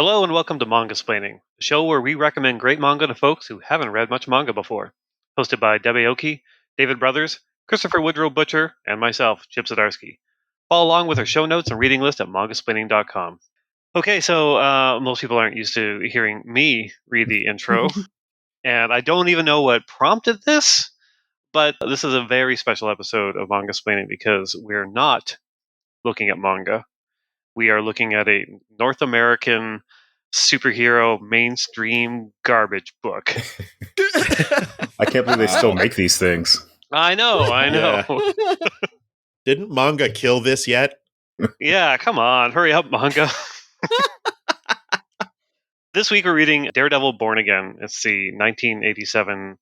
Hello and welcome to Mangasplaining, the show where we recommend great manga to folks who haven't read much manga before. Hosted by Debbie Oki, David Brothers, Christopher Woodrow Butcher, and myself, Chip Zdarsky. Follow along with our show notes and reading list at mangasplaining.com. Okay, so most people aren't used to hearing me read the intro, and I don't even know what prompted this, but this is a very special episode of Mangasplaining because we're not looking at manga. We are looking at a North American superhero mainstream garbage book. I can't believe they still make these things. I know. Yeah. Didn't manga kill this yet? Yeah, come on. Hurry up, manga. This week we're reading Daredevil Born Again. It's the 1987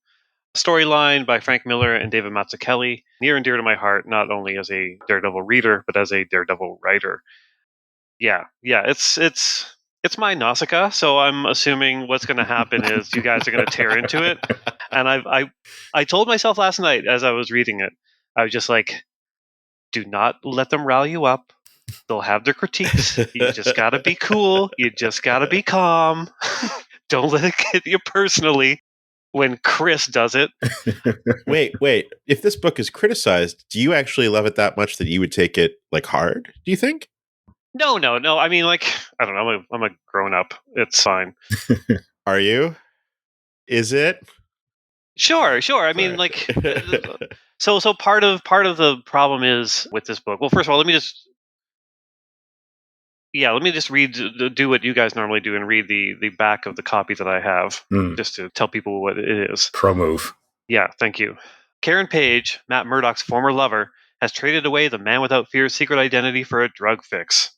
storyline by Frank Miller and David Mazzucchelli. Near and dear to my heart, not only as a Daredevil reader, but as a Daredevil writer. Yeah, it's my Nausicaa, so I'm assuming what's going to happen is you guys are going to tear into it. And I told myself last night as I was reading it, I was just like, do not let them rile you up. They'll have their critiques. You just got to be cool. You just got to be calm. Don't let it get you personally when Chris does it. Wait. If this book is criticized, do you actually love it that much that you would take it like hard? Do you think? No. I mean, like, I don't know. I'm a grown up. It's fine. Are you? Is it? Sure. I mean, like, so part of the problem is with this book. Well, first of all, let me just do what you guys normally do and read the back of the copy that I have, just to tell people what it is. Pro move. Yeah, thank you. Karen Page, Matt Murdock's former lover, has traded away the Man Without Fear's secret identity for a drug fix.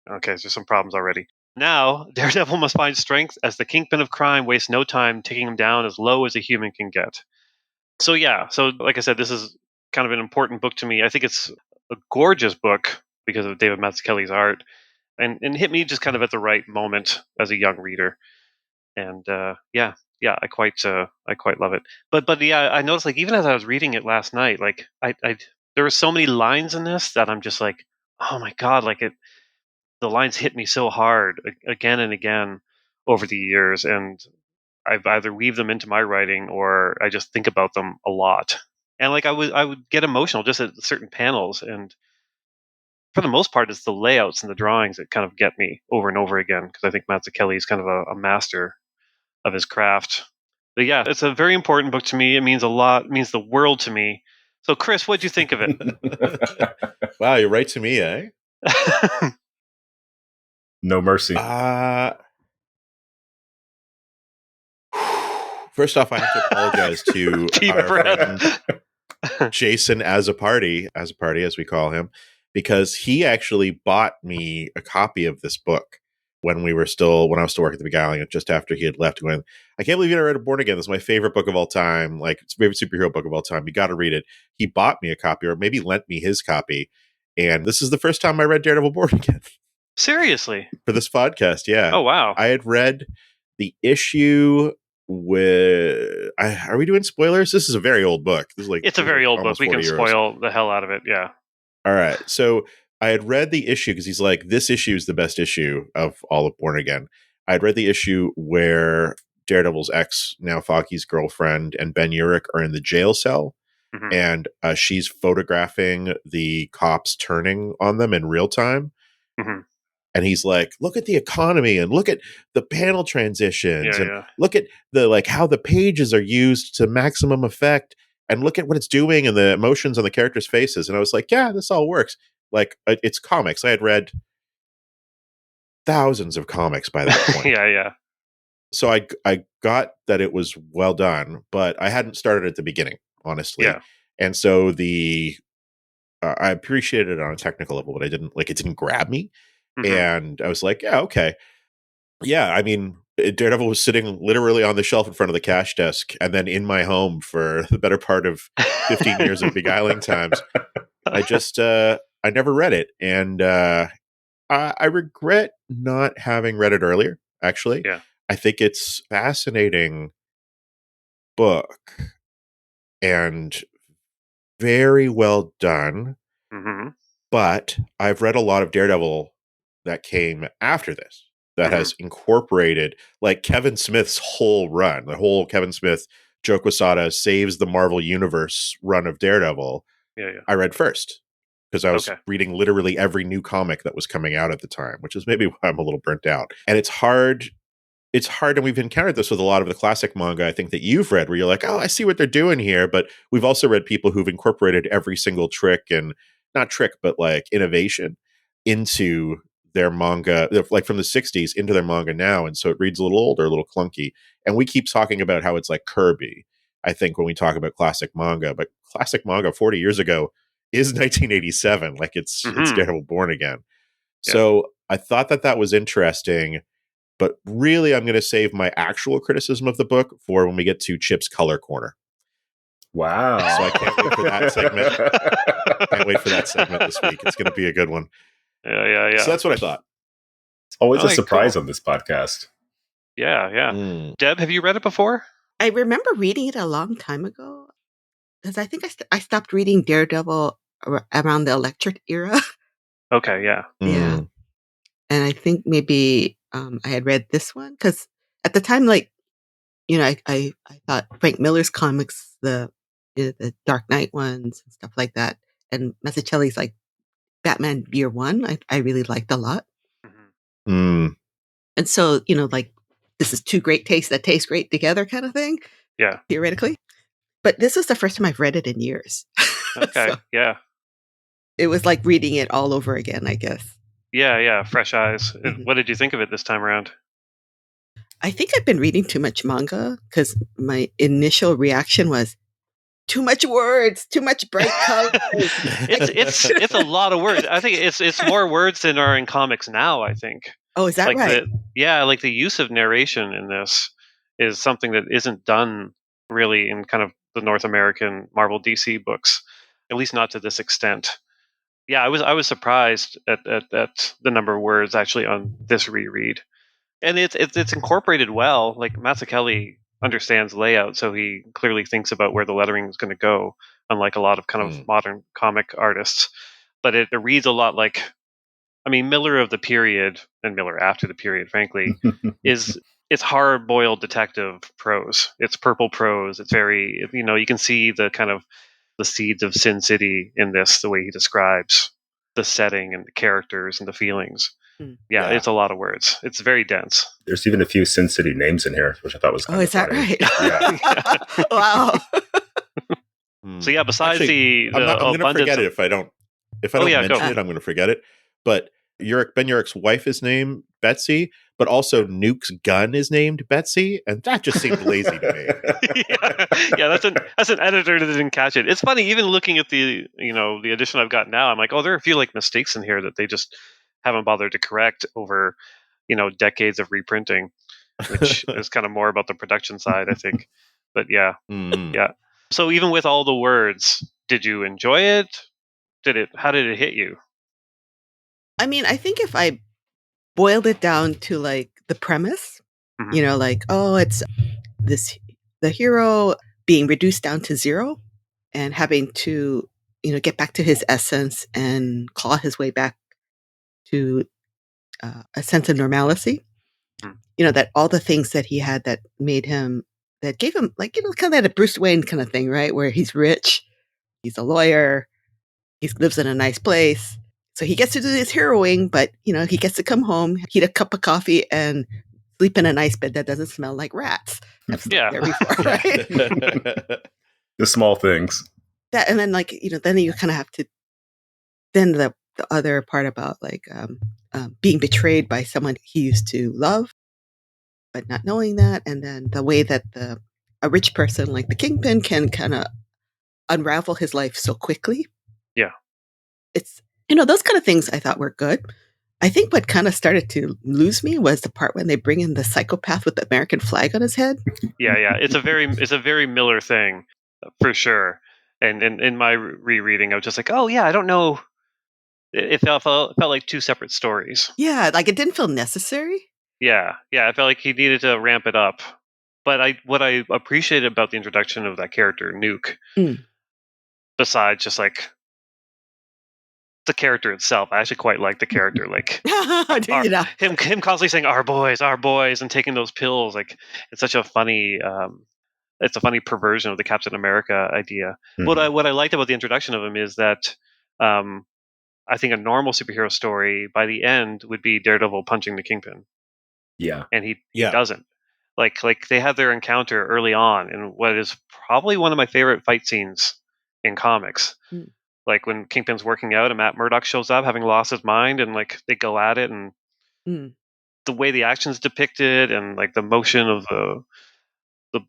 Okay, there's some problems already. Now, Daredevil must find strength as the kingpin of crime wastes no time taking him down as low as a human can get. So like I said, this is kind of an important book to me. I think it's a gorgeous book because of David Mazzucchelli's art, and hit me just kind of at the right moment as a young reader. And I quite love it. But yeah, I noticed, like, even as I was reading it last night, like I there were so many lines in this that I'm just like, oh my god, like the lines hit me so hard again and again over the years, and I've either weaved them into my writing or I just think about them a lot. And like I would get emotional just at certain panels, and for the most part, it's the layouts and the drawings that kind of get me over and over again, because I think Mazzucchelli is kind of a master of his craft. But yeah, it's a very important book to me. It means a lot. It means the world to me. So, Chris, what'd you think of it? Wow, you're right to me, eh? No mercy. First off, I have to apologize to our friend Jason as a party, as we call him, because he actually bought me a copy of this book when I was still working at the Beguiling, just after he had left. Going, I can't believe you never read Born Again. This is my favorite book of all time. Like, it's my favorite superhero book of all time. You got to read it. He bought me a copy, or maybe lent me his copy. And this is the first time I read Daredevil Born Again. Seriously? For this podcast, yeah. Oh, wow. I had read the issue with... are we doing spoilers? This is a very old book. It's a very old book. We can spoil the hell out of it, yeah. All right. So I had read the issue because he's like, this issue is the best issue of all of Born Again. I had read the issue where Daredevil's ex, now Foggy's girlfriend, and Ben Urich are in the jail cell. Mm-hmm. And she's photographing the cops turning on them in real time. Mm-hmm. And he's like, look at the economy and look at the panel transitions and look at the, like, how the pages are used to maximum effect and look at what it's doing and the emotions on the characters' faces. And I was like, yeah, this all works. Like, it's comics. I had read thousands of comics by that point. Yeah. So I got that it was well done, but I hadn't started at the beginning, honestly. Yeah. And so I appreciated it on a technical level, but it didn't grab me. Mm-hmm. And I was like, yeah, okay. Yeah, I mean, Daredevil was sitting literally on the shelf in front of the cash desk and then in my home for the better part of 15 years of Beguiling times. I never read it. And I regret not having read it earlier, actually. Yeah. I think it's a fascinating book and very well done. Mm-hmm. But I've read a lot of Daredevil that came after this. that has incorporated like Kevin Smith's whole run, the whole Kevin Smith, Joe Quesada saves the Marvel Universe run of Daredevil. Yeah. I read first because I was Okay. reading literally every new comic that was coming out at the time, which is maybe why I'm a little burnt out. And it's hard. It's hard, and we've encountered this with a lot of the classic manga I think that you've read, where you're like, oh, I see what they're doing here. But we've also read people who've incorporated every single trick and not trick, but like innovation into their manga, like from the 60s into their manga now. And so it reads a little older, a little clunky. And we keep talking about how it's like Kirby, I think, when we talk about classic manga. But classic manga 40 years ago is 1987. Like it's Daredevil Born Again. Yeah. So I thought that was interesting. But really, I'm going to save my actual criticism of the book for when we get to Chip's Color Corner. Wow. So I can't wait for that segment. Can't wait for that segment this week. It's going to be a good one. Yeah. So that's what I thought. It's always a surprise cool. on this podcast. Yeah. Deb, have you read it before? I remember reading it a long time ago. Because I think I stopped reading Daredevil around the Electric era. Okay, yeah. Yeah. And I think maybe I had read this one because at the time, like, you know, I thought Frank Miller's comics, the Dark Knight ones and stuff like that, and Mazzucchelli's like Batman Year One, I really liked a lot. And so, you know, like this is two great tastes that taste great together kind of thing. Yeah. Theoretically. But this was the first time I've read it in years. Okay, So yeah. it was like reading it all over again, I guess. Yeah, fresh eyes. What did you think of it this time around? I think I've been reading too much manga because my initial reaction was too much words, too much bright colors. It's a lot of words. I think it's more words than are in comics now, I think. Oh, is that like right? Like the use of narration in this is something that isn't done really in kind of the North American Marvel DC books, at least not to this extent. Yeah, I was surprised at the number of words actually on this reread, and it's incorporated well. Like Mazzuchelli understands layout, so he clearly thinks about where the lettering is going to go, unlike a lot of kind of modern comic artists. But it reads a lot like, I mean, Miller of the period and Miller after the period, frankly, it's hard-boiled detective prose. It's purple prose. It's very, you can see the kind of the seeds of Sin City in this, the way he describes the setting and the characters and the feelings. Yeah, it's a lot of words. It's very dense. There's even a few Sin City names in here, which I thought was kind of funny. Is that right? Wow. So yeah, besides I'm going to forget it if I don't mention it. I'm going to forget it. But Ben Urich's wife is named Betsy, but also Nuke's gun is named Betsy, and that just seemed lazy to me. Yeah, that's an editor that didn't catch it. It's funny, even looking at the the edition I've got now, I'm like, oh, there are a few like mistakes in here that they just haven't bothered to correct over decades of reprinting, which is kind of more about the production side, I think. But yeah. So even with all the words, did you enjoy it? How did it hit you? I mean, I think if I boiled it down to like the premise, like, oh, it's the hero being reduced down to zero and having to, get back to his essence and claw his way back to a sense of normalcy. That all the things that he had that made him, that gave him like, kind of that a Bruce Wayne kind of thing, right? Where he's rich, he's a lawyer, he lives in a nice place. So he gets to do his heroing, but, he gets to come home, heat a cup of coffee, and sleep in a nice bed that doesn't smell like rats. I've slept there before, right? The small things. That, and then, like, then you kind of have to, then the other part about, like, being betrayed by someone he used to love, but not knowing that, and then the way that a rich person like the Kingpin can kind of unravel his life so quickly. Yeah. It's, those kind of things I thought were good. I think what kind of started to lose me was the part when they bring in the psychopath with the American flag on his head. Yeah. It's a very Miller thing for sure. And in my rereading, I was just like, oh yeah, I don't know. It felt like two separate stories. Yeah, like it didn't feel necessary. Yeah. I felt like he needed to ramp it up. But what I appreciated about the introduction of that character, Nuke, besides just like the character itself. I actually quite like the character. Like him constantly saying our boys," and taking those pills. Like it's such a funny. It's a funny perversion of the Captain America idea. Mhm. What I liked about the introduction of him is that I think a normal superhero story by the end would be Daredevil punching the Kingpin, Yeah. and he doesn't. Like they have their encounter early on in what is probably one of my favorite fight scenes in comics. Mm. Like when Kingpin's working out and Matt Murdock shows up having lost his mind, and like they go at it, and the way the action's depicted and like the motion of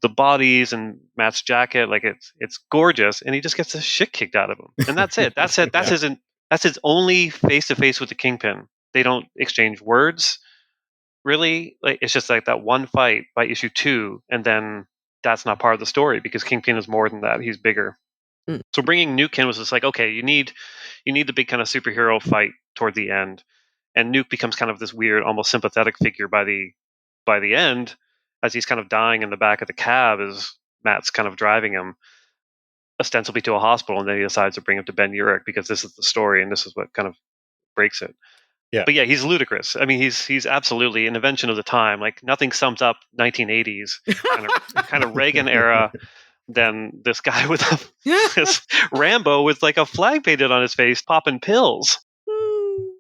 the bodies and Matt's jacket, like it's gorgeous, and he just gets the shit kicked out of him, and that's it. That's it. That's his only face to face with the Kingpin. They don't exchange words, really. Like it's just like that one fight by issue 2, and then that's not part of the story because Kingpin is more than that. He's bigger. So bringing Nuke in was just like, okay, you need the big kind of superhero fight toward the end, and Nuke becomes kind of this weird, almost sympathetic figure by the end, as he's kind of dying in the back of the cab as Matt's kind of driving him ostensibly to a hospital, and then he decides to bring him to Ben Urich because this is the story and this is what kind of breaks it. Yeah. But yeah, he's ludicrous. I mean, he's absolutely an invention of the time. Like nothing sums up 1980s kind of Reagan era than this guy with this Rambo with like a flag painted on his face, popping pills.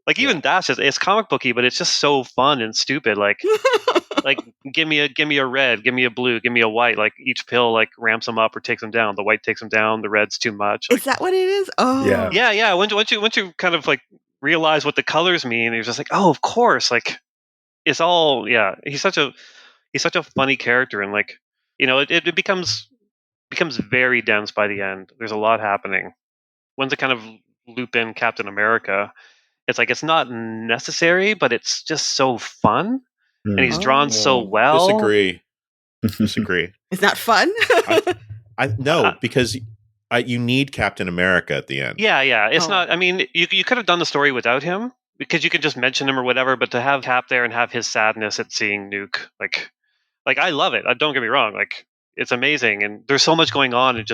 Like even that's just, it's comic booky, but it's just so fun and stupid. Like give me a red, give me a blue, give me a white. Like each pill like ramps him up or takes him down. The white takes him down. The red's too much. Like, is that what it is? Oh, yeah. Once you kind of like realize what the colors mean, you're just like, oh, of course. Like it's all He's such a funny character, and like it becomes very dense by the end. There's a lot happening. Once it kind of loop in Captain America, it's like it's not necessary, but it's just so fun, and he's drawn so well. Disagree. It's not fun. Because you need Captain America at the end. Yeah. It's not. I mean, you could have done the story without him because you could just mention him or whatever. But to have Cap there and have his sadness at seeing Nuke, like I love it. Don't get me wrong. Like it's amazing, and there's so much going on in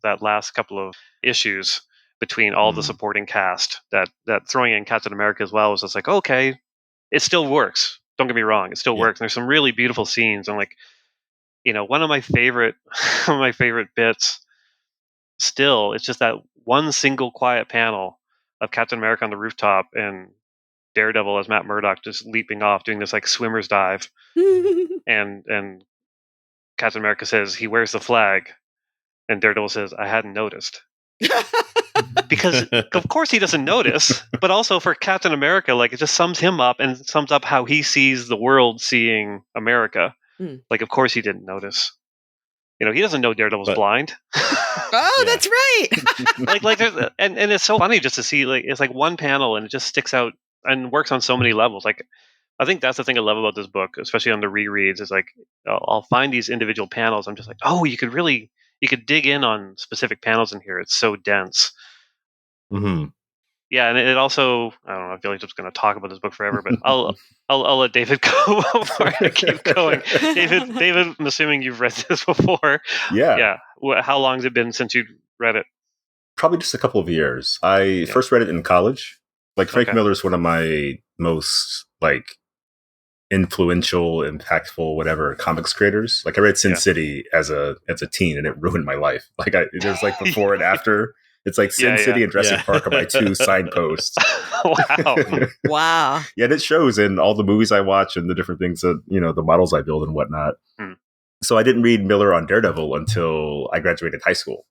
that last couple of issues between all the supporting cast that throwing in Captain America as well was just like, okay, it still works. Don't get me wrong, it still works. And there's some really beautiful scenes, and like one of my favorite bits still, it's just that one single quiet panel of Captain America on the rooftop and Daredevil as Matt Murdock just leaping off doing this like swimmer's dive, and Captain America says he wears the flag, and Daredevil says, I hadn't noticed. Because of course he doesn't notice, but also for Captain America, like it just sums him up and sums up how he sees the world seeing America. Like of course he didn't notice. He doesn't know Daredevil's blind. Oh, that's right. like there's, and it's so funny just to see, like it's like one panel and it just sticks out and works on so many levels. Like I think that's the thing I love about this book, especially on the rereads, is like I'll find these individual panels. I'm just like, oh, you could dig in on specific panels in here. It's so dense. Mm-hmm. Yeah, and it also, I don't know, I feel like I'm just going to talk about this book forever, but I'll let David go before I keep going. David, I'm assuming you've read this before. Yeah. How long has it been since you read it? Probably just a couple of years. I first read it in college. Like Frank Miller is one of my most like influential, impactful, whatever comics creators. Like I read Sin City as a teen, and it ruined my life. Like there's like before and after. It's like Sin City and Jurassic Park are my two signposts. Wow. Yeah, and it shows in all the movies I watch and the different things that, the models I build and whatnot. So I didn't read Miller on Daredevil until I graduated high school.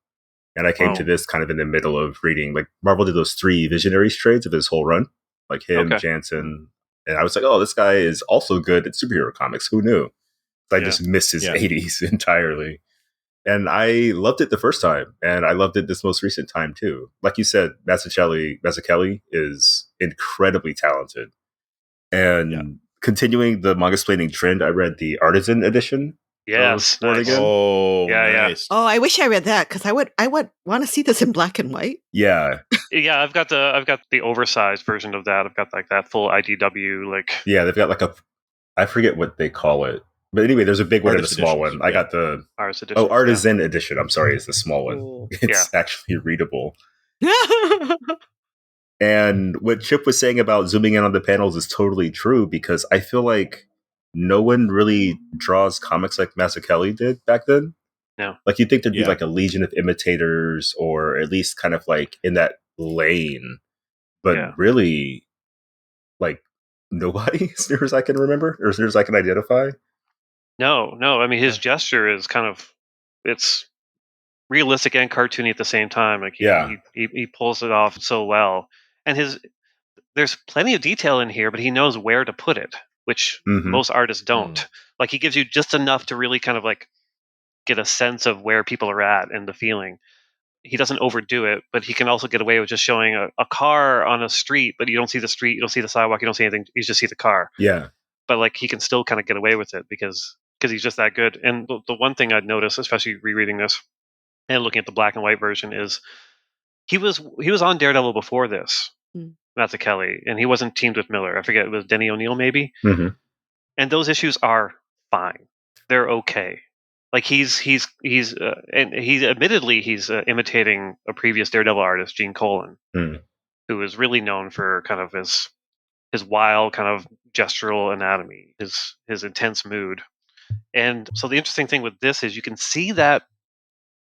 And I came to this kind of in the middle of reading, like Marvel did those 3 Visionaries trades of his whole run, like him, Jansen. And I was like, oh, this guy is also good at superhero comics. Who knew? I just missed his 80s entirely. And I loved it the first time, and I loved it this most recent time too. Like you said, Mazzucchelli is incredibly talented. And continuing the Mangasplaining trend, I read the Artisan edition. Yes, nice. Oh, nice. Oh, I wish I read that because I would want to see this in black and white. Yeah, yeah. I've got the oversized version of that. I've got like that full IDW like. Yeah, they've got like I forget what they call it. But anyway, there's a big one and a small one. I got the Artisan edition. I'm sorry, is the small one. It's actually readable. And what Chip was saying about zooming in on the panels is totally true, because I feel like no one really draws comics like Mazzucchelli did back then. No. Like, you'd think there'd be like a legion of imitators, or at least kind of like in that lane. But really, like, nobody, as near as I can remember, or as near as I can identify. No. I mean, his gesture is kind of, it's realistic and cartoony at the same time. Like he pulls it off so well. And there's plenty of detail in here, but he knows where to put it, which most artists don't. Like, he gives you just enough to really kind of like get a sense of where people are at and the feeling. He doesn't overdo it, but he can also get away with just showing a car on a street, but you don't see the street, you don't see the sidewalk, you don't see anything, you just see the car. Yeah. But like, he can still kind of get away with it because he's just that good. And the one thing I'd noticed, especially rereading this and looking at the black and white version, is he was on Daredevil before this, Mazzucchelli, and he wasn't teamed with Miller. I forget, it was Denny O'Neil maybe. And those issues are fine. They're okay. Like, he's and he's admittedly imitating a previous Daredevil artist, Gene Colan, who is really known for kind of his wild kind of gestural anatomy, his intense mood. And so the interesting thing with this is you can see that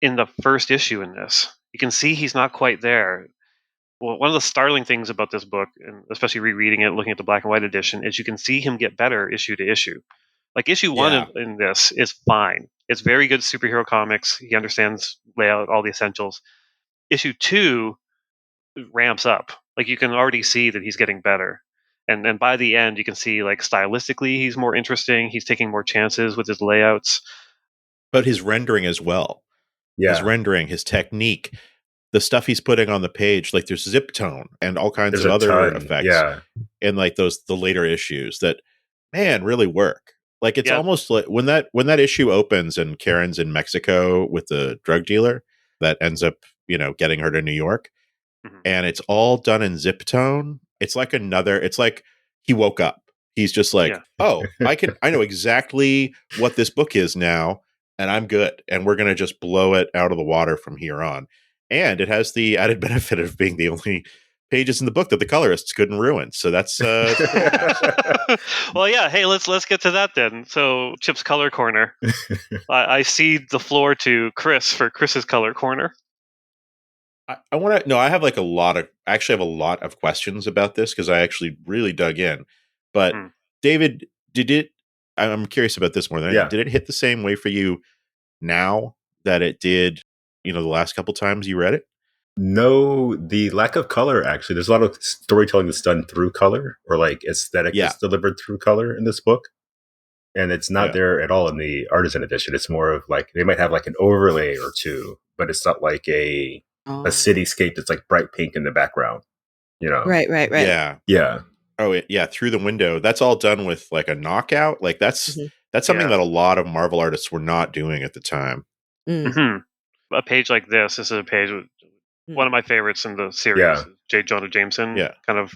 in the first issue in this. You can see he's not quite there. Well, one of the startling things about this book, and especially rereading it, looking at the black and white edition, is you can see him get better issue to issue. Like, issue one in this is fine. It's very good superhero comics. He understands layout, all the essentials. Issue 2 ramps up. Like, you can already see that he's getting better. And by the end, you can see, like, stylistically, he's more interesting. He's taking more chances with his layouts. But his rendering as well. Yeah. His rendering, his technique, the stuff he's putting on the page, like there's zip tone and all kinds of other effects in like the later issues that, man, really work. Like, it's almost like when that issue opens and Karen's in Mexico with the drug dealer that ends up, getting her to New York, and it's all done in zip tone. It's like it's like he woke up. He's just like, oh, I know exactly what this book is now, and I'm good. And we're going to just blow it out of the water from here on. And it has the added benefit of being the only pages in the book that the colorists couldn't ruin. So that's well, yeah. Hey, let's get to that then. So, Chip's color corner. I cede the floor to Chris for Chris's color corner. I want to. No, I have like a lot of questions about this because I actually really dug in. But David, I'm curious about this more than anything. Did it hit the same way for you now that it did, the last couple times you read it? No, the lack of color, actually. There's a lot of storytelling that's done through color, or like aesthetic that's delivered through color in this book. And it's not there at all in the artisan edition. It's more of like, they might have like an overlay or two, but it's not like a cityscape that's like bright pink in the background, Right. Yeah. Oh, yeah. Through the window. That's all done with like a knockout. Like that's something that a lot of Marvel artists were not doing at the time. A page like this is a page with one of my favorites in the series. J. Jonah Jameson kind of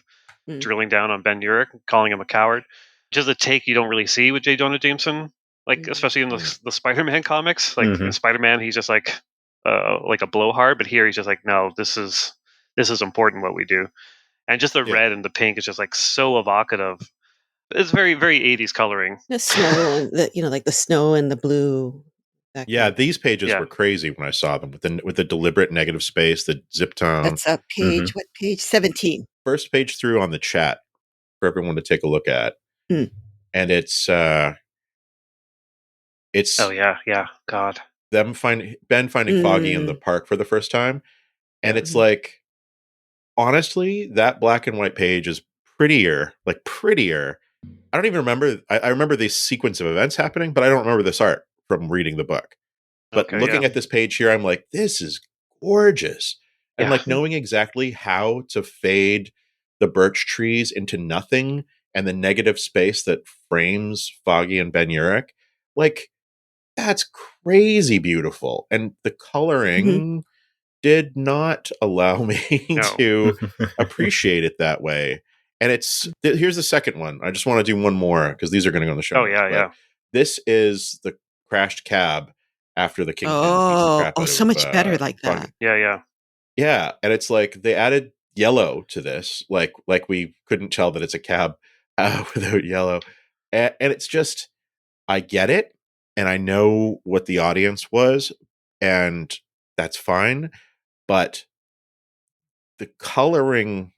drilling down on Ben Urich, calling him a coward. Just a take you don't really see with J. Jonah Jameson, like especially in the Spider-Man comics. Like in Spider-Man, he's just like a blowhard, but here he's just like, no, this is important what we do. And just the red and the pink is just like so evocative. It's very, very 80s coloring. The snow, like the snow and the blue. These pages were crazy when I saw them with the deliberate negative space, the zip tone. That's a page. What page? 17. First page through on the chat for everyone to take a look at, and it's oh God, Ben finding Foggy in the park for the first time, and it's like, honestly, that black and white page is prettier. I don't even remember. I remember the sequence of events happening, but I don't remember this art from reading the book. But looking at this page here, I'm like, this is gorgeous. And like knowing exactly how to fade the birch trees into nothing and the negative space that frames Foggy and Ben Urich, like, that's crazy beautiful. And the coloring did not allow me to appreciate it that way. And here's the second one. I just want to do one more because these are going to go on the show. This is the crashed cab after the Kingpin. So much better like that. Yeah. And it's like they added yellow to this, like we couldn't tell that it's a cab without yellow. And it's just, I get it, and I know what the audience was, and that's fine. But the coloring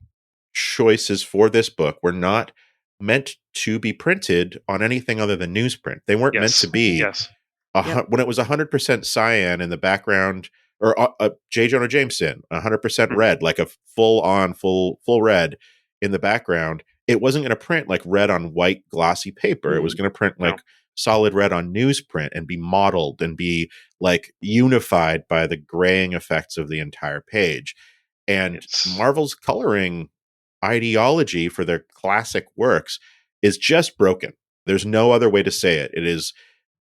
choices for this book were not meant to be printed on anything other than newsprint. They weren't meant to be when it was 100% cyan in the background, or J. Jonah Jameson 100% red, like a full red in the background. It wasn't going to print like red on white glossy paper. It was going to print like solid red on newsprint and be modeled and be like unified by the graying effects of the entire page. And Marvel's coloring ideology for their classic works is just broken. There's no other way to say it. It is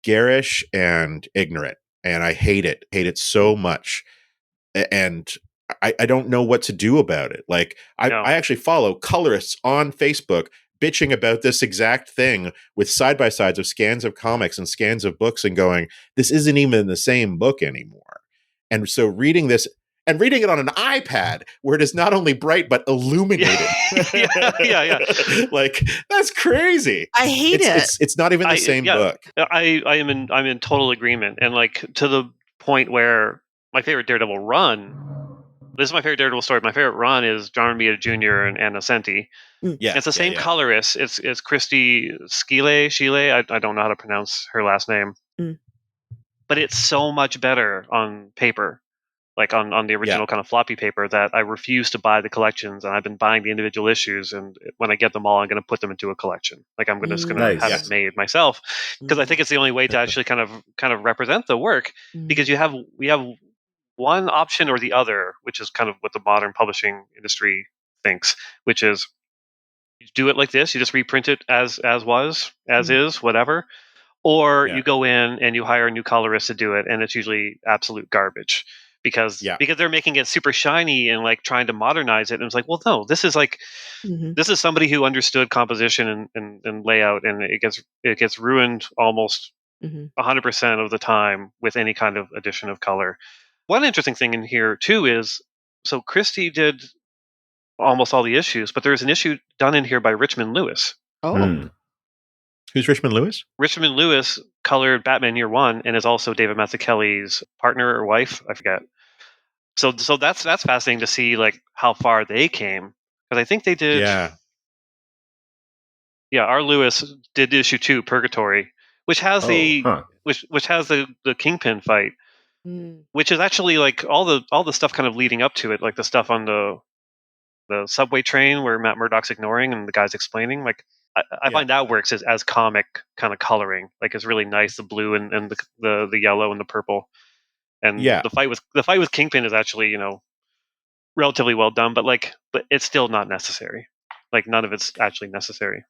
garish and ignorant, and I hate it so much. And I don't know what to do about it. Like, I actually follow colorists on Facebook bitching about this exact thing with side-by-sides of scans of comics and scans of books and going, this isn't even the same book anymore. And so reading this, and reading it on an iPad where it is not only bright but illuminated. Yeah. Like, that's crazy. I hate it. It's not even the same book. I'm in total agreement. And like, to the point where my favorite Daredevil run, this is my favorite Daredevil story. My favorite run is John Romita Jr. and Anna Senti. Yeah, it's the same colorist. It's Christy Schiele. I don't know how to pronounce her last name, but it's so much better on paper. Like on the original kind of floppy paper, that I refuse to buy the collections, and I've been buying the individual issues. And when I get them all, I'm going to put them into a collection. Like, I'm just going to have it made myself, because I think it's the only way to actually kind of represent the work. Because we have one option or the other, which is kind of what the modern publishing industry thinks, which is you do it like this, you just reprint it as is, whatever. Or you go in and you hire a new colorist to do it, and it's usually absolute garbage. Because they're making it super shiny and like trying to modernize it, and it's like, well, no, this is like this is somebody who understood composition and layout, and it gets ruined almost 100% of the time with any kind of addition of color. One interesting thing in here too is, so Christie did almost all the issues, but there's an issue done in here by Richmond Lewis. Who's Richmond Lewis? Richmond Lewis colored Batman Year One and is also David Mazzucchelli's partner or wife. I forget. So that's fascinating to see, like, how far they came, because I think they did. Yeah. R. Lewis did issue 2, Purgatory, which has which has the Kingpin fight, which is actually like all the stuff kind of leading up to it, like the stuff on the subway train where Matt Murdock's ignoring and the guy's explaining. Like, I find that works as comic kind of coloring. Like, it's really nice, the blue and the yellow and the purple. And the fight with Kingpin is actually, relatively well done, but it's still not necessary. Like, none of it's actually necessary.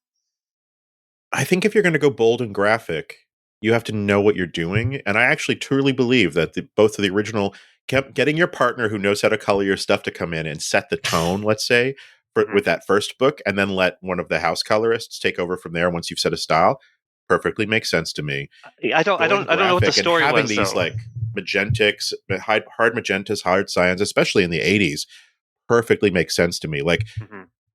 I think if you're going to go bold and graphic, you have to know what you're doing. And I actually truly believe that both of the original, getting your partner who knows how to color your stuff to come in and set the tone, let's say, with that first book, and then let one of the house colorists take over from there once you've set a style, perfectly makes sense to me. I don't know what the story having was, these though. Like magentics, hard magentas, hard cyans, especially in the 80s, perfectly makes sense to me. Like,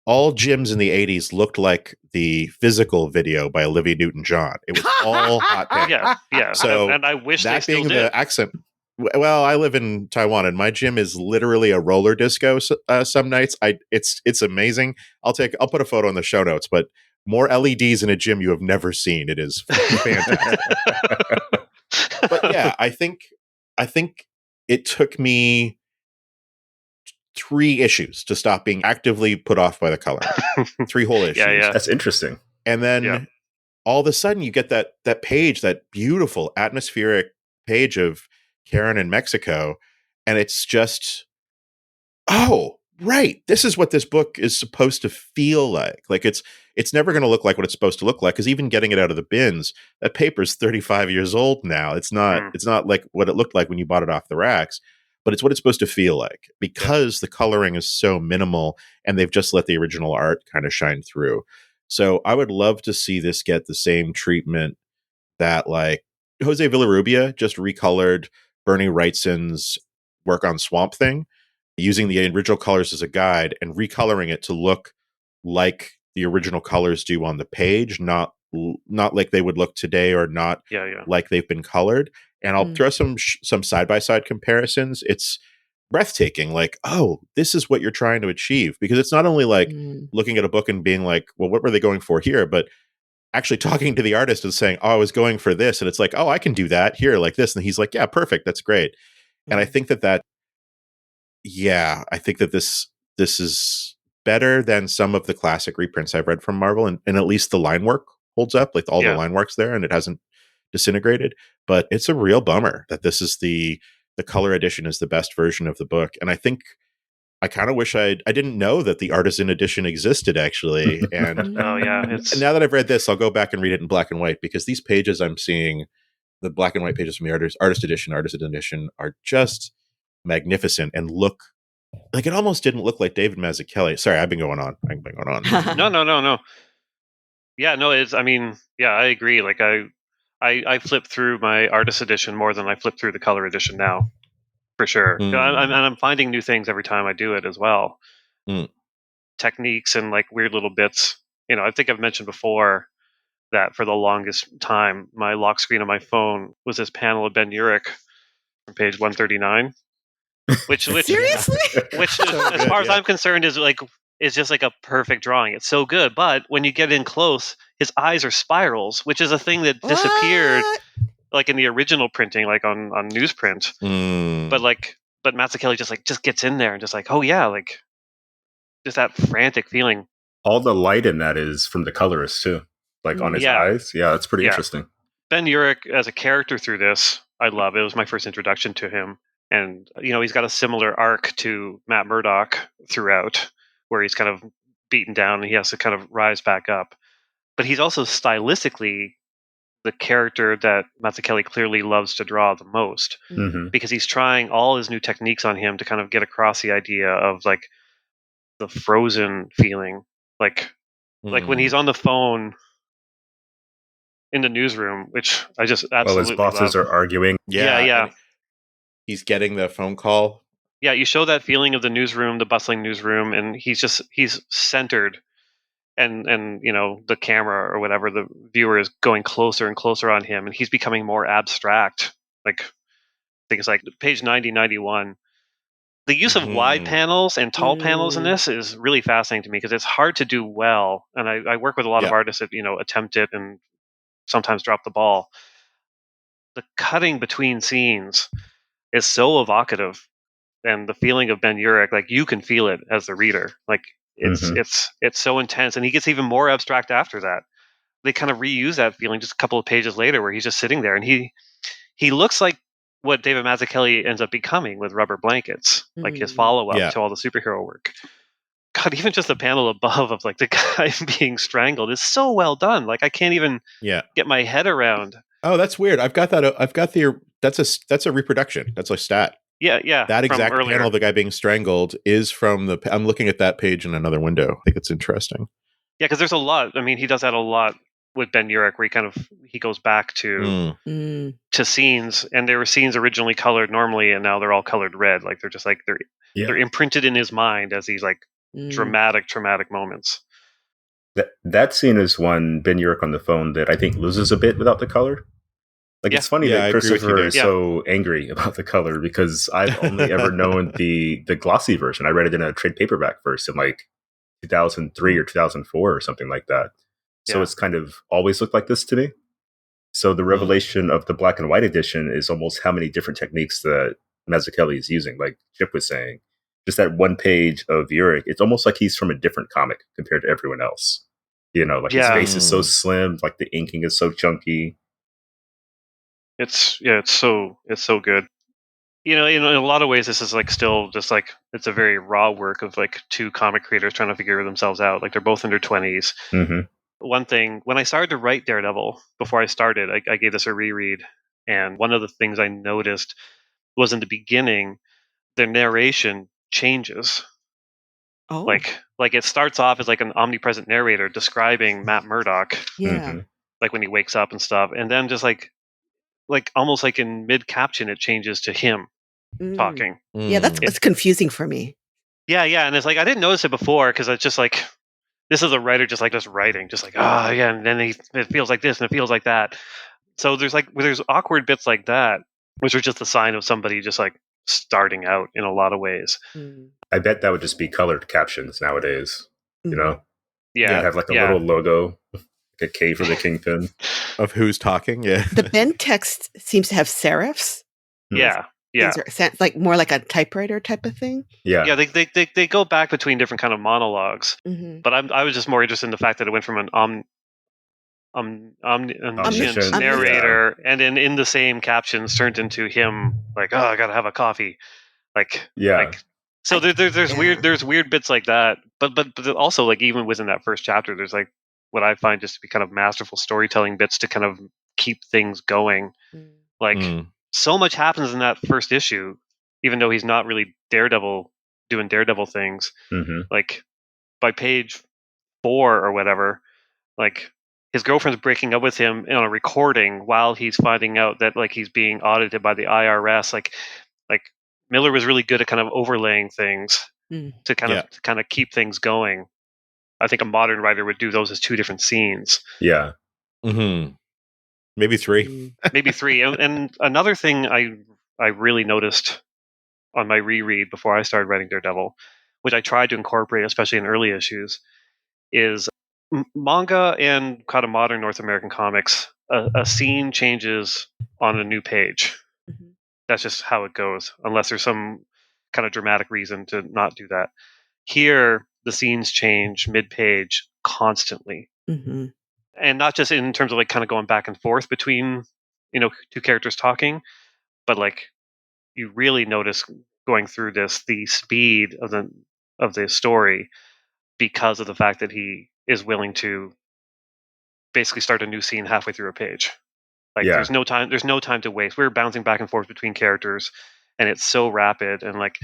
all gyms in the 80s looked like the Physical video by Olivia Newton-John. It was all hot pink. Yeah. So and I wish that they being still did. the accent. Well, I live in Taiwan, and my gym is literally a roller disco. Some nights, it's amazing. I'll put a photo in the show notes, but more LEDs in a gym you have never seen. It is fantastic. But yeah, I think it took me 3 issues to stop being actively put off by the color. 3 whole issues. Yeah. That's interesting. And then all of a sudden you get that page, that beautiful atmospheric page of Karen in Mexico, and it's just, oh, right, this is what this book is supposed to feel like. Like, it's never going to look like what it's supposed to look like, because even getting it out of the bins, that paper's 35 years old now. It's not like what it looked like when you bought it off the racks, but it's what it's supposed to feel like, because the coloring is so minimal and they've just let the original art kind of shine through. So I would love to see this get the same treatment that, like, Jose Villarrubia just recolored Bernie Wrightson's work on Swamp Thing. using the original colors as a guide and recoloring it to look like the original colors do on the page, not like they would look today, or not like they've been colored. And I'll throw some side-by-side comparisons. It's breathtaking. Like, oh, this is what you're trying to achieve. Because it's not only like looking at a book and being like, well, what were they going for here? But actually talking to the artist and saying, oh, I was going for this. And it's like, oh, I can do that here like this. And he's like, yeah, perfect. That's great. And I think that I think that this is better than some of the classic reprints I've read from Marvel. And at least the line work holds up, like all the line work's there and it hasn't disintegrated. But it's a real bummer that this is the color edition is the best version of the book. And I think I kind of wish I didn't know that the artisan edition existed, actually. And now that I've read this, I'll go back and read it in black and white, because these pages I'm seeing, the black and white pages from the artisan edition are just magnificent and look like, it almost didn't look like David Mazzucchelli. Sorry, I've been going on. No. Yeah, no, I agree. Like I flip through my artist edition more than I flip through the color edition now, for sure. I'm finding new things every time I do it as well. Techniques and like weird little bits. I think I've mentioned before that for the longest time, my lock screen on my phone was this panel of Ben Urich from page 139. Which seriously? Which as far as I'm concerned is just like a perfect drawing. It's so good, but when you get in close, his eyes are spirals, which is a thing that disappeared like in the original printing, like on newsprint. But Mazzucchelli just gets in there and just like, oh yeah, like just that frantic feeling. All the light in that is from the colorist too, like on his eyes. Yeah, it's pretty interesting. Ben Urich as a character through this, I love. It was my first introduction to him. And, he's got a similar arc to Matt Murdock throughout, where he's kind of beaten down and he has to kind of rise back up. But he's also stylistically the character that Mazzucchelli clearly loves to draw the most, because he's trying all his new techniques on him to kind of get across the idea of like the frozen feeling. Like when he's on the phone in the newsroom, which I just absolutely his bosses love. are arguing. Yeah. He's getting the phone call. Yeah, you show that feeling of the newsroom, the bustling newsroom, and he's centered, and the camera or whatever, the viewer is going closer and closer on him, and he's becoming more abstract. Like things like page 90, 91. The use of wide panels and tall panels in this is really fascinating to me, because it's hard to do well, and I work with a lot of artists that attempt it and sometimes drop the ball. The cutting between scenes is so evocative, and the feeling of Ben Urich, like you can feel it as the reader. Like it's so intense, and he gets even more abstract after that. They kind of reuse that feeling just a couple of pages later, where he's just sitting there, and he looks like what David Mazzucchelli ends up becoming with Rubber Blankets, like his follow-up to all the superhero work. God, even just the panel above of like the guy being strangled is so well done. Like I can't even get my head around. Oh, that's weird. That's a reproduction. That's a stat. Yeah. That exact panel of the guy being strangled is from I'm looking at that page in another window. I think it's interesting. Yeah, because there's a lot. I mean, he does that a lot with Ben Urich, where he goes back to scenes, and there were scenes originally colored normally, and now they're all colored red. Like they're just like they're imprinted in his mind as these like dramatic, traumatic moments. That scene is one, Ben Urich on the phone, that I think loses a bit without the color. Like it's funny that Christopher is so angry about the color, because I've only ever known the glossy version. I read it in a trade paperback first in like 2003 or 2004 or something like that. So it's kind of always looked like this to me. So the revelation of the black and white edition is almost how many different techniques that Mazzucchelli is using. Like Chip was saying, just that one page of Urich, it's almost like he's from a different comic compared to everyone else. Like his face is so slim, like the inking is so chunky. It's so good. In a lot of ways, this is like still just like it's a very raw work of like two comic creators trying to figure themselves out. Like they're both in their 20s. One thing, when I started to write Daredevil, before I started, I gave this a reread, and one of the things I noticed was in the beginning, the narration changes. Oh, like it starts off as like an omnipresent narrator describing Matt Murdock. Like when he wakes up and stuff, and then just like almost like in mid caption, it changes to him. talking. Yeah, that's confusing for me. Yeah, and it's like I didn't notice it before because it's just like this is a writer just writing, just like yeah, and then it feels like this and it feels like that. So there's awkward bits like that, which are just a sign of somebody just like starting out in a lot of ways. I bet that would just be colored captions nowadays. You know, yeah, have like a little logo, like a K for the kingpin of who's talking. Yeah, the bend text seems to have serifs. Yeah. Like more like a typewriter type of thing. Yeah. They go back between different kind of monologues, but I was just more interested in the fact that it went from an omniscient narrator, and then in the same captions turned into him like, oh, I gotta have a coffee, so there's weird bits like that, but also like even within that first chapter, there's like what I find just to be kind of masterful storytelling bits to kind of keep things going. So much happens in that first issue, even though he's not really Daredevil doing Daredevil things. Like by page 4 or whatever, like his girlfriend's breaking up with him on a recording while he's finding out that like he's being audited by the IRS. Like Miller was really good at kind of overlaying things to kind of keep things going. I think a modern writer would do those as 2 different scenes. Yeah. Maybe 3. Maybe 3. And another thing I really noticed on my reread before I started writing Daredevil, which I tried to incorporate, especially in early issues, is manga and kind of modern North American comics. A scene changes on a new page. That's just how it goes, unless there's some kind of dramatic reason to not do that. Here, the scenes change mid-page constantly. And not just in terms of like kind of going back and forth between, 2 characters talking, but like you really notice going through this the speed of the story because of the fact that he is willing to basically start a new scene halfway through a page. Like there's no time to waste. We're bouncing back and forth between characters and it's so rapid, and like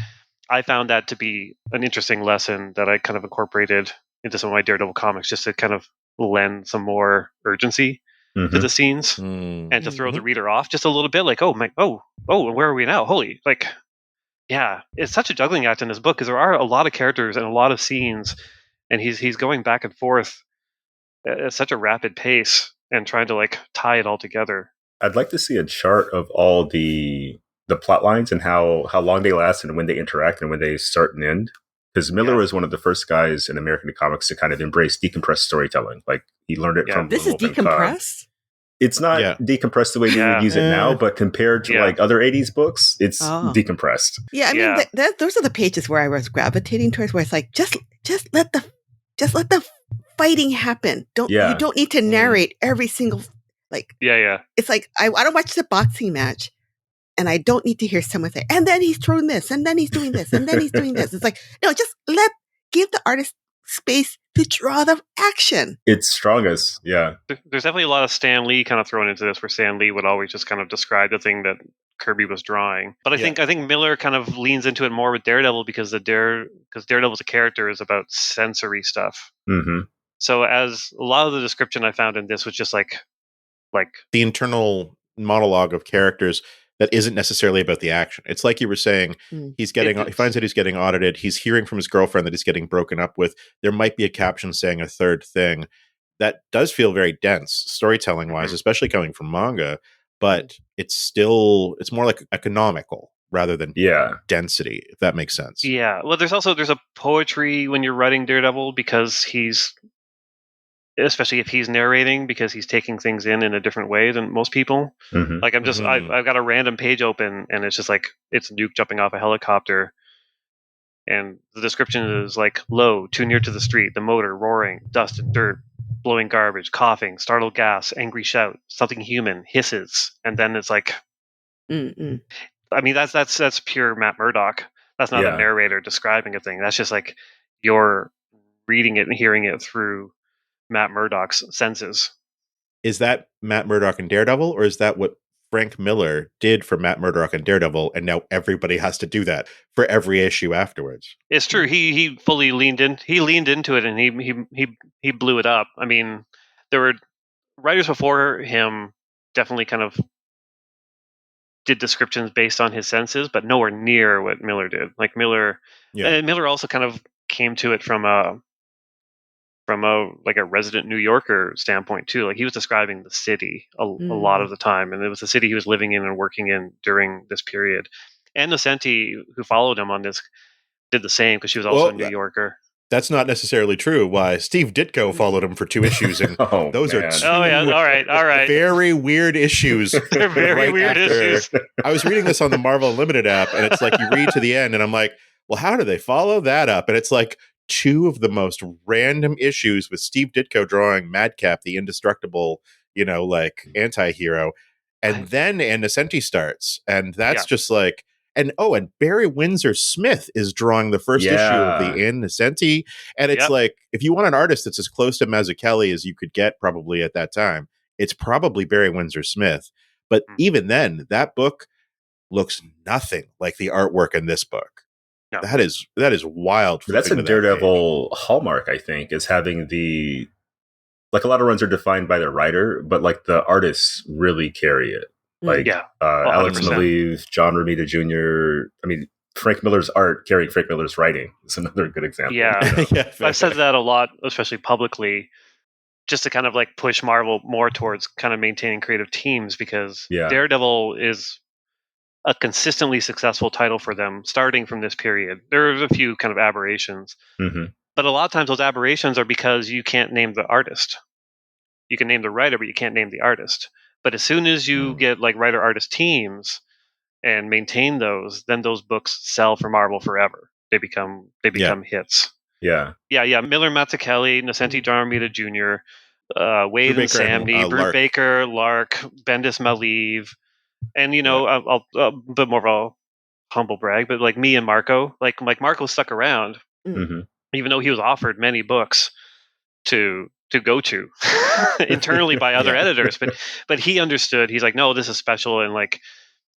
I found that to be an interesting lesson that I kind of incorporated into some of my Daredevil comics just to kind of lend some more urgency to the scenes and to throw the reader off just a little bit, like, where are we now? Holy, like, yeah, it's such a juggling act in this book because there are a lot of characters and a lot of scenes, and he's going back and forth at such a rapid pace and trying to like tie it all together. I'd like to see a chart of all the plot lines and how long they last and when they interact and when they start and end. Because Miller was one of the first guys in American comics to kind of embrace decompressed storytelling. Like he learned it from this is decompressed. It's not decompressed the way we would use it now, but compared to like other 80s books, it's decompressed. Yeah, I mean, those are the pages where I was gravitating towards, where it's like just let the fighting happen. You don't need to narrate every single like. It's like I want to watch the boxing match, and I don't need to hear someone say, "And then he's throwing this, and then he's doing this, and then he's doing this." It's like, no, just give the artist space to draw the action. It's strongest, yeah. There's definitely a lot of Stan Lee kind of thrown into this, where Stan Lee would always just kind of describe the thing that Kirby was drawing. But I think Miller kind of leans into it more with Daredevil because Daredevil's a character is about sensory stuff. So as a lot of the description I found in this was just like the internal monologue of characters that isn't necessarily about the action. It's like you were saying, he finds out he's getting audited. He's hearing from his girlfriend that he's getting broken up with. There might be a caption saying a third thing. That does feel very dense storytelling wise, especially coming from manga, but it's more like economical rather than density, if that makes sense. Yeah. Well, there's a poetry when you're writing Daredevil because especially if he's narrating, because he's taking things in a different way than most people. Like I'm just, I've got a random page open and it's just like, it's Nuke jumping off a helicopter. And the description is like, low, too near to the street, the motor roaring, dust and dirt, blowing garbage, coughing, startled gas, angry shout, something human, hisses. And then it's like, I mean, that's pure Matt Murdock. That's not a narrator describing a thing. That's just like, you're reading it and hearing it through Matt Murdock's senses. Is that Matt Murdock and Daredevil, or is that what Frank Miller did for Matt Murdock and Daredevil, and now everybody has to do that for every issue afterwards? It's true. He fully leaned in. He leaned into it, and he blew it up. I mean, there were writers before him definitely kind of did descriptions based on his senses, but nowhere near what Miller did. Like Miller also kind of came to it from a like a resident New Yorker standpoint too. Like he was describing the city a lot of the time, and it was the city he was living in and working in during this period. And Nocenti, who followed him on this, did the same because she was also a New Yorker. That's not necessarily true. Why Steve Ditko followed him for 2 issues, and those are 2 all right, very weird issues. They're very weird issues. I was reading this on the Marvel Unlimited app, and it's like you read to the end, and I'm like, well, how do they follow that up? And it's like 2 of the most random issues with Steve Ditko drawing Madcap, the indestructible, like anti-hero, and then Nocenti starts, and that's just like. And Barry Windsor Smith is drawing the first issue of the Ann Nocenti. And it's like, if you want an artist that's as close to Mazzucchelli as you could get probably at that time, it's probably Barry Windsor Smith. But even then, that book looks nothing like the artwork in this book. No. That is wild. That's a Daredevil hallmark, I think, is having like a lot of runs are defined by their writer, but like the artists really carry it. Like Alex Maleev, John Romita Jr. I mean, Frank Miller's art carrying Frank Miller's writing is another good example. Yeah, I've said that a lot, especially publicly, just to kind of like push Marvel more towards kind of maintaining creative teams, because Daredevil is a consistently successful title for them starting from this period. There's a few kind of aberrations, but a lot of times those aberrations are because you can't name the artist. You can name the writer, but you can't name the artist. But as soon as you get like writer-artist teams and maintain those, then those books sell for Marvel forever. They become hits. Yeah. Miller, Mazzucchelli, Nocenti, John Romita Jr., Wade and Samney, Brute Baker, Lark, Bendis, Maleev, and I'll a bit more of a humble brag, but like me and Marco, like Marco stuck around, even though he was offered many books to go to internally by other editors, but he understood. He's like, no, this is special, and like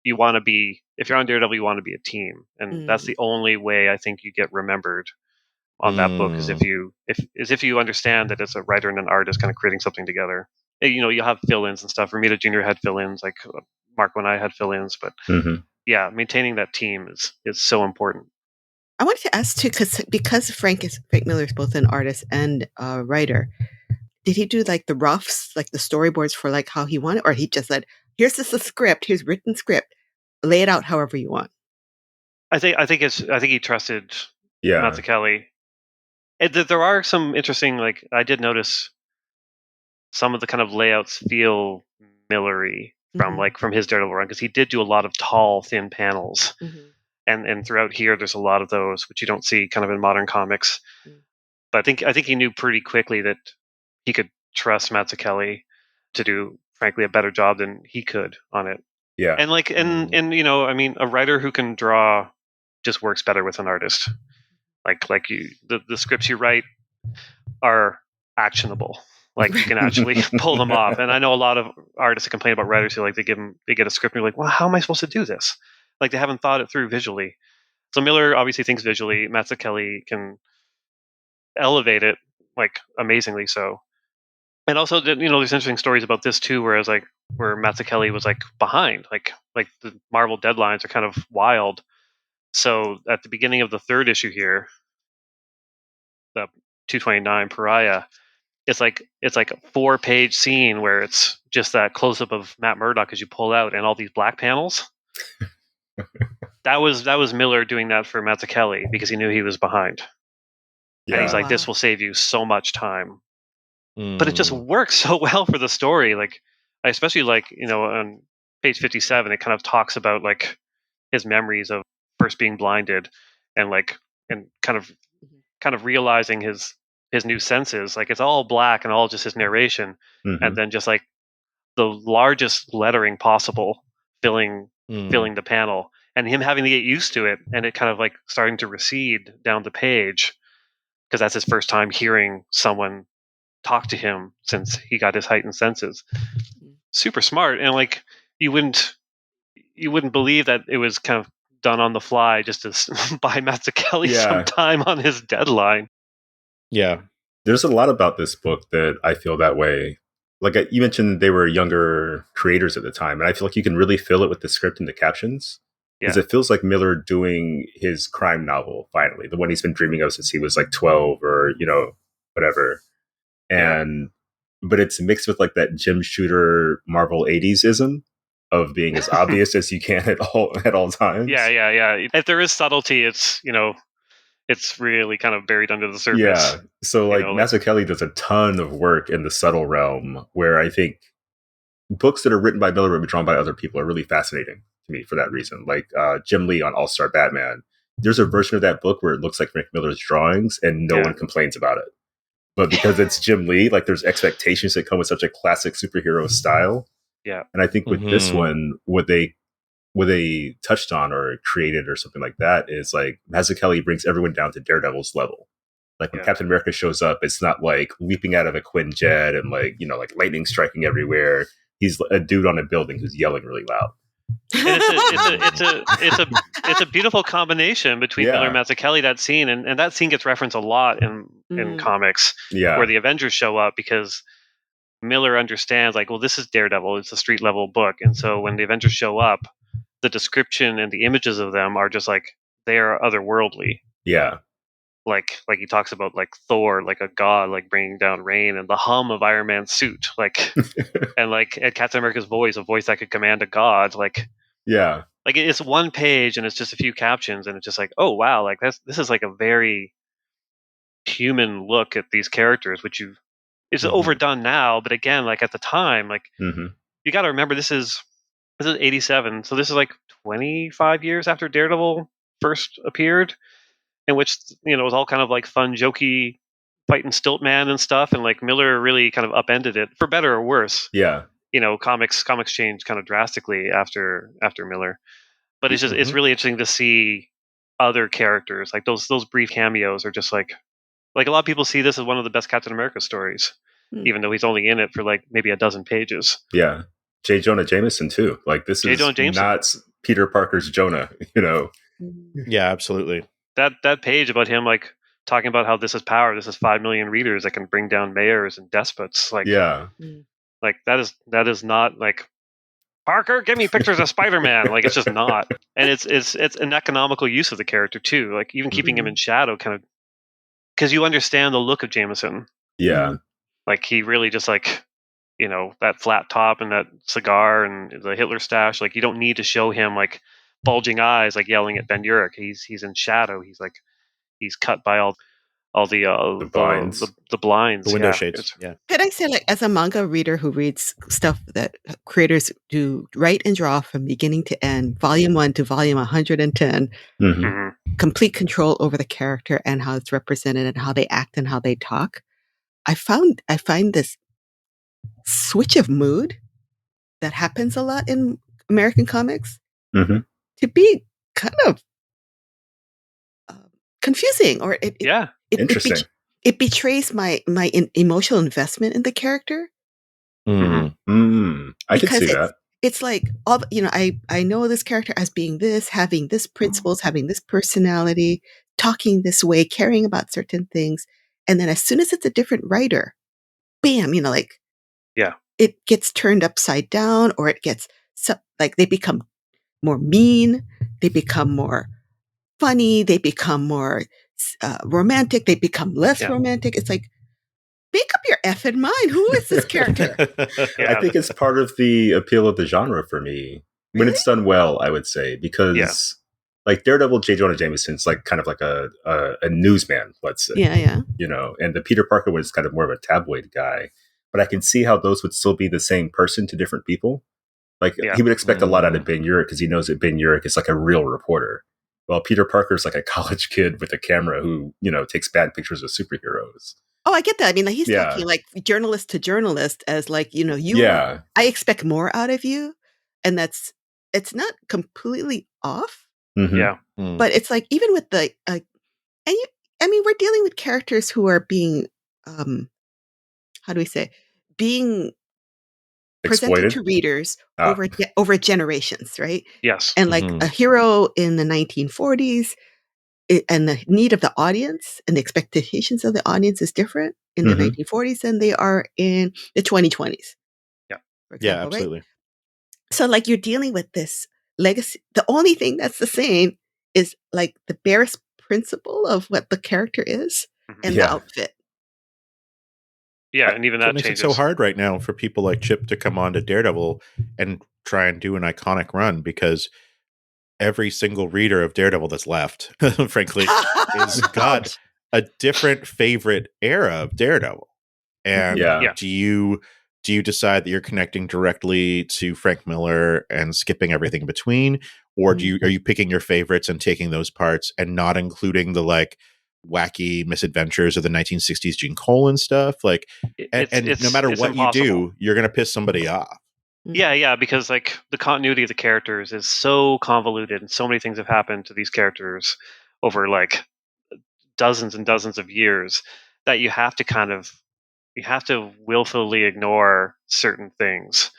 you want to be, if you're on Daredevil, you want to be a team, and that's the only way I think you get remembered on that book is if you understand that it's a writer and an artist kind of creating something together. You have fill-ins and stuff. Romita Jr. had fill-ins, like Marco and I had fill-ins, but maintaining that team is so important. I wanted to ask too, because Frank Miller is both an artist and a writer. Did he do like the roughs, like the storyboards for like how he wanted, or he just said, "Here's the script, here's written script, lay it out however you want"? I think he trusted Mazzucchelli. There are some interesting, like I did notice some of the kind of layouts feel Millery from his Daredevil run, because he did do a lot of tall, thin panels. And throughout here, there's a lot of those, which you don't see kind of in modern comics. But I think he knew pretty quickly that he could trust Mazzucchelli to do, frankly, a better job than he could on it. Yeah. And like, and I mean, a writer who can draw just works better with an artist. Like the scripts you write are actionable. Like you can actually pull them off. And I know a lot of artists complain about writers who like they get a script and you're like, well, how am I supposed to do this? Like they haven't thought it through visually. So Miller obviously thinks visually. Mazzucchelli can elevate it like amazingly so. And also, there's interesting stories about this too, where Mazzucchelli was like behind, like the Marvel deadlines are kind of wild. So at the beginning of the 3rd issue here, the 229 Pariah, it's like a 4-page scene where it's just that close up of Matt Murdock as you pull out and all these black panels. That was Miller doing that for Mazzucchelli because he knew he was behind. Yeah. And he's like, this will save you so much time. But it just works so well for the story. Like, I especially like, on page 57, it kind of talks about like his memories of first being blinded and kind of realizing his new senses. Like it's all black and all just his narration. And then just like the largest lettering possible filling the panel, and him having to get used to it, and it kind of like starting to recede down the page because that's his first time hearing someone talk to him since he got his heightened senses. Super smart, and like you wouldn't believe that it was kind of done on the fly just to buy Mazzucchelli some time on his deadline. Yeah, there's a lot about this book that I feel that way. like you mentioned, they were younger creators at the time, and I feel like you can really feel it with the script and the captions. Because it feels like Miller doing his crime novel, finally, the one he's been dreaming of since he was like 12 or, whatever. And, but it's mixed with like that Jim Shooter Marvel 80s-ism of being as obvious as you can at all times. Yeah. If there is subtlety, it's, it's really kind of buried under the surface. Yeah. So like Mazzucchelli does a ton of work in the subtle realm where I think books that are written by Miller but drawn by other people are really fascinating to me for that reason. Like Jim Lee on All-Star Batman. There's a version of that book where it looks like Frank Miller's drawings and no one complains about it. But because it's Jim Lee, like there's expectations that come with such a classic superhero style. Yeah. And I think with this one, what they touched on or created or something like that is like Mazzucchelli brings everyone down to Daredevil's level. Like when Captain America shows up, it's not like leaping out of a Quinjet and like, like lightning striking everywhere. He's a dude on a building who's yelling really loud. And it's a beautiful combination between Miller and Mazzucchelli, that scene, and that scene gets referenced a lot in comics where the Avengers show up, because Miller understands like, well, this is Daredevil, it's a street level book, and so when the Avengers show up, the description and the images of them are just like, they are otherworldly. Yeah. Like he talks about like Thor, like a god, like bringing down rain, and the hum of Iron Man's suit, like, and like at Captain America's voice, a voice that could command a god, like, like it's one page and it's just a few captions, and it's just like, oh wow, like this is like a very human look at these characters, which it's overdone now, but again, like at the time, like you got to remember this is 87, so this is like 25 years after Daredevil first appeared. In which, it was all kind of like fun, jokey, fighting Stiltman and stuff, and like Miller really kind of upended it for better or worse. Yeah, comics changed kind of drastically after Miller, but it's just it's really interesting to see other characters, like those brief cameos are just like a lot of people see this as one of the best Captain America stories, even though he's only in it for like maybe a dozen pages. Yeah, J. Jonah Jameson too. Like this is not Peter Parker's Jonah, Yeah, absolutely. That page about him like talking about how this is power, this is 5 million readers that can bring down mayors and despots, like like that is not like, Parker, give me pictures of Spider-Man. Like it's just not, and it's an economical use of the character too, like even keeping him in shadow, kind of, because you understand the look of Jameson. Like he really just like, that flat top and that cigar and the Hitler stash, like you don't need to show him like bulging eyes, like yelling at Ben Urich. He's in shadow. He's like, he's cut by all the blinds, the blinds, the window shades. Yeah. Could I say, like, as a manga reader who reads stuff that creators do write and draw from beginning to end, volume 1 to volume 110, complete control over the character and how it's represented and how they act and how they talk. I find this switch of mood that happens a lot in American comics to be kind of confusing, or interesting. It betrays my emotional investment in the character. I can see that. It's like, I know this character as being this, having this principles, having this personality, talking this way, caring about certain things, and then as soon as it's a different writer, bam, it gets turned upside down, or it gets like they become more mean, they become more funny, they become more romantic, they become less romantic. It's like, make up your effing mind. Who is this character? I think it's part of the appeal of the genre for me. When it's done well, I would say, because like Daredevil, J. Jonah Jameson's like kind of like a newsman, let's say. And the Peter Parker was kind of more of a tabloid guy. But I can see how those would still be the same person to different people. Like he would expect a lot out of Ben Urich because he knows that Ben Urich is like a real reporter. Well, Peter Parker's like a college kid with a camera who, takes bad pictures of superheroes. Oh, I get that. I mean, like, he's talking like journalist to journalist as like, I expect more out of you. And it's not completely off. But it's like, even with the, we're dealing with characters who are being, how do we say, being presented to readers over generations, right? Yes. And like a hero in the 1940s, and the need of the audience and the expectations of the audience is different. in the 1940s than they are in the 2020s. Yeah. For example, yeah, absolutely. Right? So like you're dealing with this legacy. The only thing that's the same is like the barest principle of what the character is and the outfit. Yeah, and even that makes changes. it so hard right now for people like Chip to come on to Daredevil and try and do an iconic run, because every single reader of Daredevil that's left, frankly, has got a different favorite era of Daredevil. And do you decide that you're connecting directly to Frank Miller and skipping everything in between, or are you picking your favorites and taking those parts and not including the like wacky misadventures of the 1960s Gene Colan stuff? Like, and no matter what you do, you're going to piss somebody off. Yeah, because like the continuity of the characters is so convoluted, and so many things have happened to these characters over like dozens and dozens of years that you have to willfully ignore certain things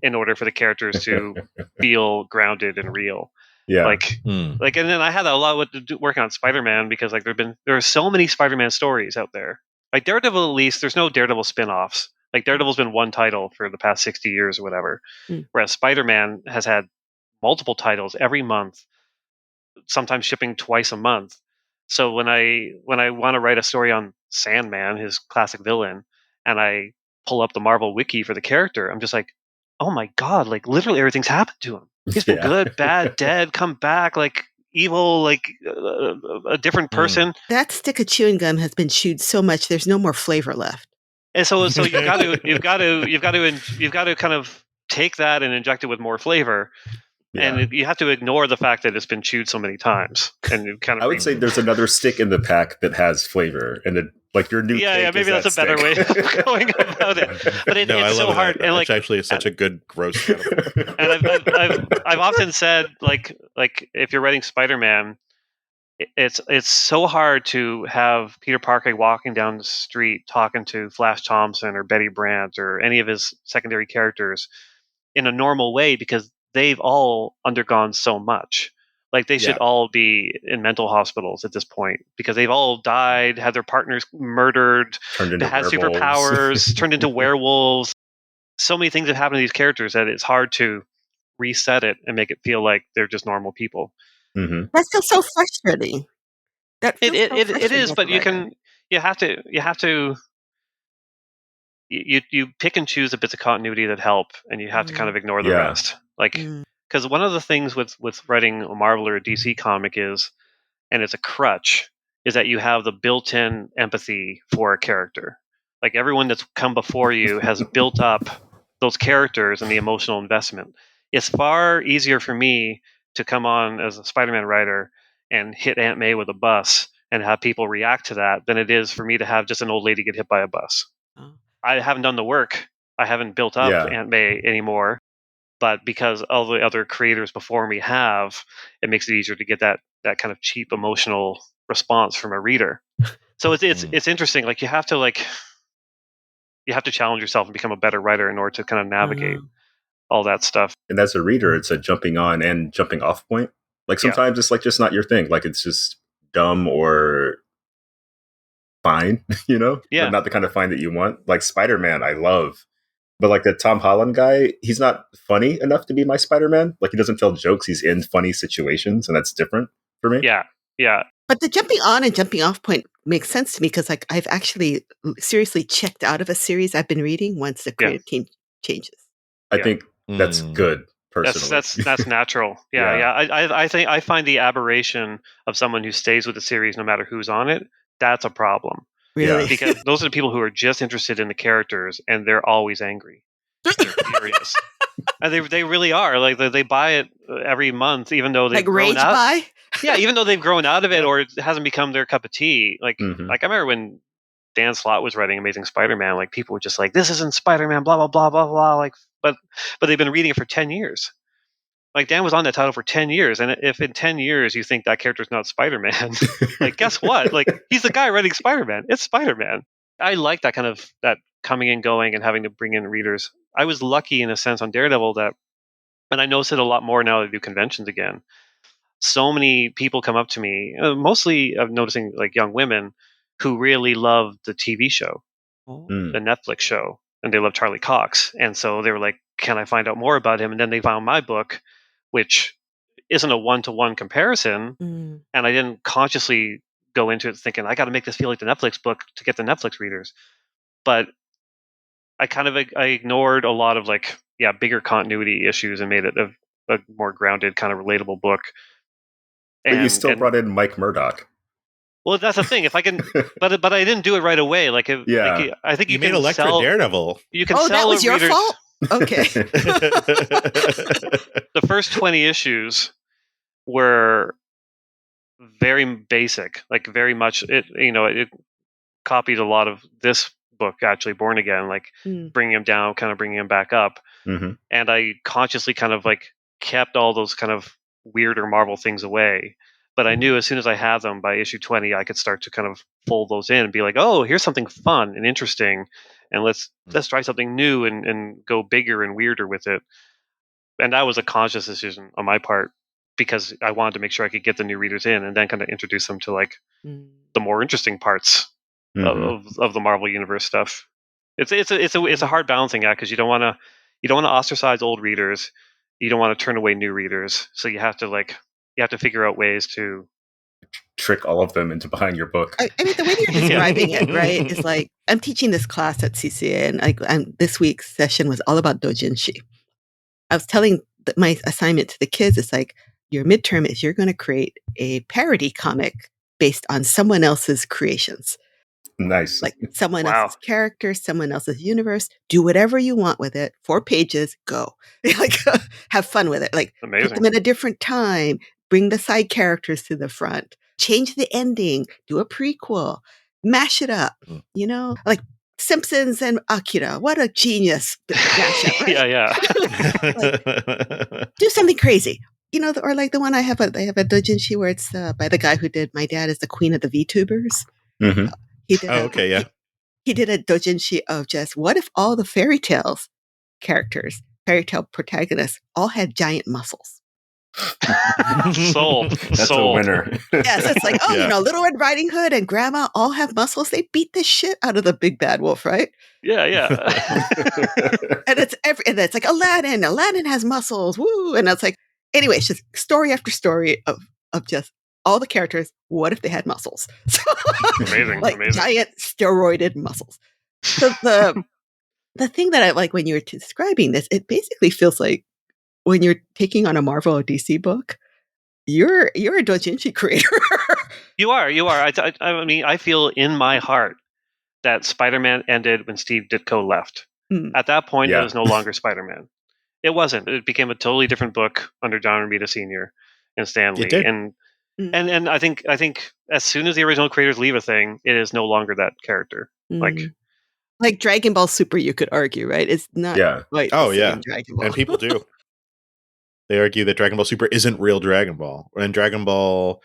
in order for the characters to feel grounded and real. Like, and then I had that a lot with working on Spider-Man, because like there are so many Spider-Man stories out there. Like Daredevil, at least there's no Daredevil spin-offs. Like Daredevil's been one title for the past 60 years or whatever, whereas Spider-Man has had multiple titles every month, sometimes shipping twice a month. So when I want to write a story on Sandman, his classic villain, and I pull up the Marvel wiki for the character, I'm just like, oh my god, like literally everything's happened to him. He's been good, bad, dead, come back, like evil, like a different person. That stick of chewing gum has been chewed so much there's no more flavor left. And so you've got to kind of take that and inject it with more flavor. And you have to ignore the fact that it's been chewed so many times. And kind of, I would say there's another stick in the pack that has flavor, and like your new. Yeah, maybe that's a better way of going about it. But it's so hard. And like, actually, it's such a good gross metaphor. And I've often said, like if you're writing Spider-Man, it's so hard to have Peter Parker walking down the street talking to Flash Thompson or Betty Brant or any of his secondary characters in a normal way, because they've all undergone so much. Like they should all be in mental hospitals at this point, because they've all died, had their partners murdered, had superpowers, turned into werewolves. So many things have happened to these characters that it's hard to reset it and make it feel like they're just normal people. That feels so frustrating. It is, but you have to pick and choose the bits of continuity that help, and you have to kind of ignore the rest. Like, because one of the things with writing a Marvel or a DC comic is, and it's a crutch, is that you have the built-in empathy for a character. Like everyone that's come before you has built up those characters and the emotional investment. It's far easier for me to come on as a Spider-Man writer and hit Aunt May with a bus and have people react to that than it is for me to have just an old lady get hit by a bus. I haven't done the work. I haven't built up Aunt May anymore. But because all the other creators before me have, it makes it easier to get that kind of cheap emotional response from a reader. So it's interesting. Like you have to challenge yourself and become a better writer in order to kind of navigate all that stuff. And as a reader, it's a jumping on and jumping off point. Like sometimes it's like just not your thing. Like it's just dumb or fine, but not the kind of fine that you want. Like Spider-Man, I love. But like the Tom Holland guy, he's not funny enough to be my Spider-Man. Like he doesn't tell jokes. He's in funny situations, and that's different for me. Yeah. But the jumping on and jumping off point makes sense to me, because like I've actually seriously checked out of a series I've been reading once the creative team changes. I think that's good. Personally, that's natural. I find the aberration of someone who stays with the series no matter who's on it. That's a problem. Really? Because those are the people who are just interested in the characters, and they're always angry. They're furious. And they really are. Like they buy it every month, even though they've grown out. Buy? Yeah, even though they've grown out of it, or it hasn't become their cup of tea. Like I remember when Dan Slott was writing Amazing Spider-Man, like people were just like, "This isn't Spider-Man," blah blah blah blah blah. Like, but they've been reading it for 10 years. Like Dan was on that title for 10 years, and if in 10 years you think that character's not Spider-Man, like guess what? Like he's the guy writing Spider-Man. It's Spider-Man. I like that kind of that coming and going and having to bring in readers. I was lucky in a sense on Daredevil that, and I notice it a lot more now that I do conventions again. So many people come up to me, mostly I'm noticing like young women who really love the TV show. the Netflix show, and they love Charlie Cox. And so they were like, can I find out more about him? And then they found my book, which isn't a one-to-one comparison. And I didn't consciously go into it thinking, I got to make this feel like the Netflix book to get the Netflix readers. But I ignored a lot of bigger continuity issues and made it a more grounded, kind of relatable book. But you still brought in Mike Murdock. Well, that's the thing. If I can, but I didn't do it right away. I think you made Electra Daredevil. You can sell that was your readers. Fault. Okay. The first 20 issues were very basic, very much it copied a lot of this book, actually, Born Again, bringing him down, kind of bringing him back up. And I consciously kind of kept all those kind of weirder Marvel things away. But I knew as soon as I had them by issue 20, I could start to kind of fold those in and be like, oh, here's something fun and interesting, and let's try something new and go bigger and weirder with it. And that was a conscious decision on my part, because I wanted to make sure I could get the new readers in and then kind of introduce them to the more interesting parts of the Marvel Universe stuff. It's a hard balancing act, because you don't want to ostracize old readers, you don't want to turn away new readers, so you have to figure out ways to trick all of them into buying your book. I mean, the way you're describing it, right, is I'm teaching this class at CCA, and this week's session was all about doujinshi. I was telling my assignment to the kids, it's your midterm is you're going to create a parody comic based on someone else's creations. Nice. Someone else's character, someone else's universe. Do whatever you want with it. 4 pages, go. Have fun with it. Amazing. Put them in a different time. Bring the side characters to the front. Change the ending. Do a prequel. Mash it up. Simpsons and Akira. What a genius mashup, right? Yeah. Do something crazy. Or the one I have a doujinshi where it's by the guy who did My Dad is the Queen of the VTubers. Mm-hmm. He did he did a doujinshi of just what if all the fairy tale protagonists all had giant muscles. Sold. That's a winner. Yes, it's Little Red Riding Hood and Grandma all have muscles. They beat the shit out of the big bad wolf, right? Yeah. And it's like Aladdin. Aladdin has muscles. Woo! And it's anyway, it's just story after story of just all the characters. What if they had muscles? Amazing. Giant steroided muscles. So the thing that I like when you were describing this, it basically feels like when you're taking on a Marvel or DC book, you're a doujinshi creator. You are. I mean, I feel in my heart that Spider-Man ended when Steve Ditko left. At that point, it was no longer Spider-Man. It wasn't. It became a totally different book under John Romita Sr. and Stan Lee. It did. And I think as soon as the original creators leave a thing, it is no longer that character. Like Dragon Ball Super, you could argue, right? It's not quite the same Dragon Ball. And people do. They argue that Dragon Ball Super isn't real Dragon Ball. And Dragon Ball,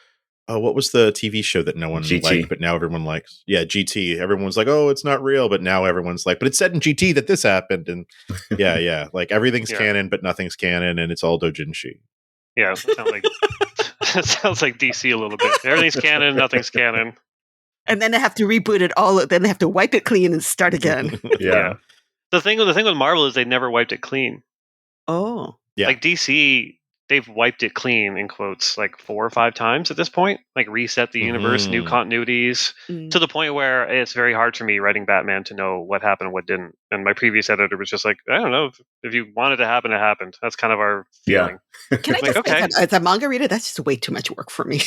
what was the TV show that no one liked, but now everyone likes? Yeah, GT. Everyone's like, oh, it's not real, but now everyone's like, but it said in GT that this happened. And yeah. Everything's canon, but nothing's canon, and it's all doujinshi. Yeah, it sounds like DC a little bit. Everything's canon, nothing's canon. And then they have to reboot it all. Then they have to wipe it clean and start again. Yeah. The thing with Marvel is they never wiped it clean. Oh. Yeah. DC, they've wiped it clean, in quotes, 4 or 5 times at this point. Reset the universe, new continuities, to the point where it's very hard for me writing Batman to know what happened and what didn't. And my previous editor was just I don't know. If you want it to happen, it happened. That's kind of our feeling. Can I just say, as a manga reader, that's just way too much work for me.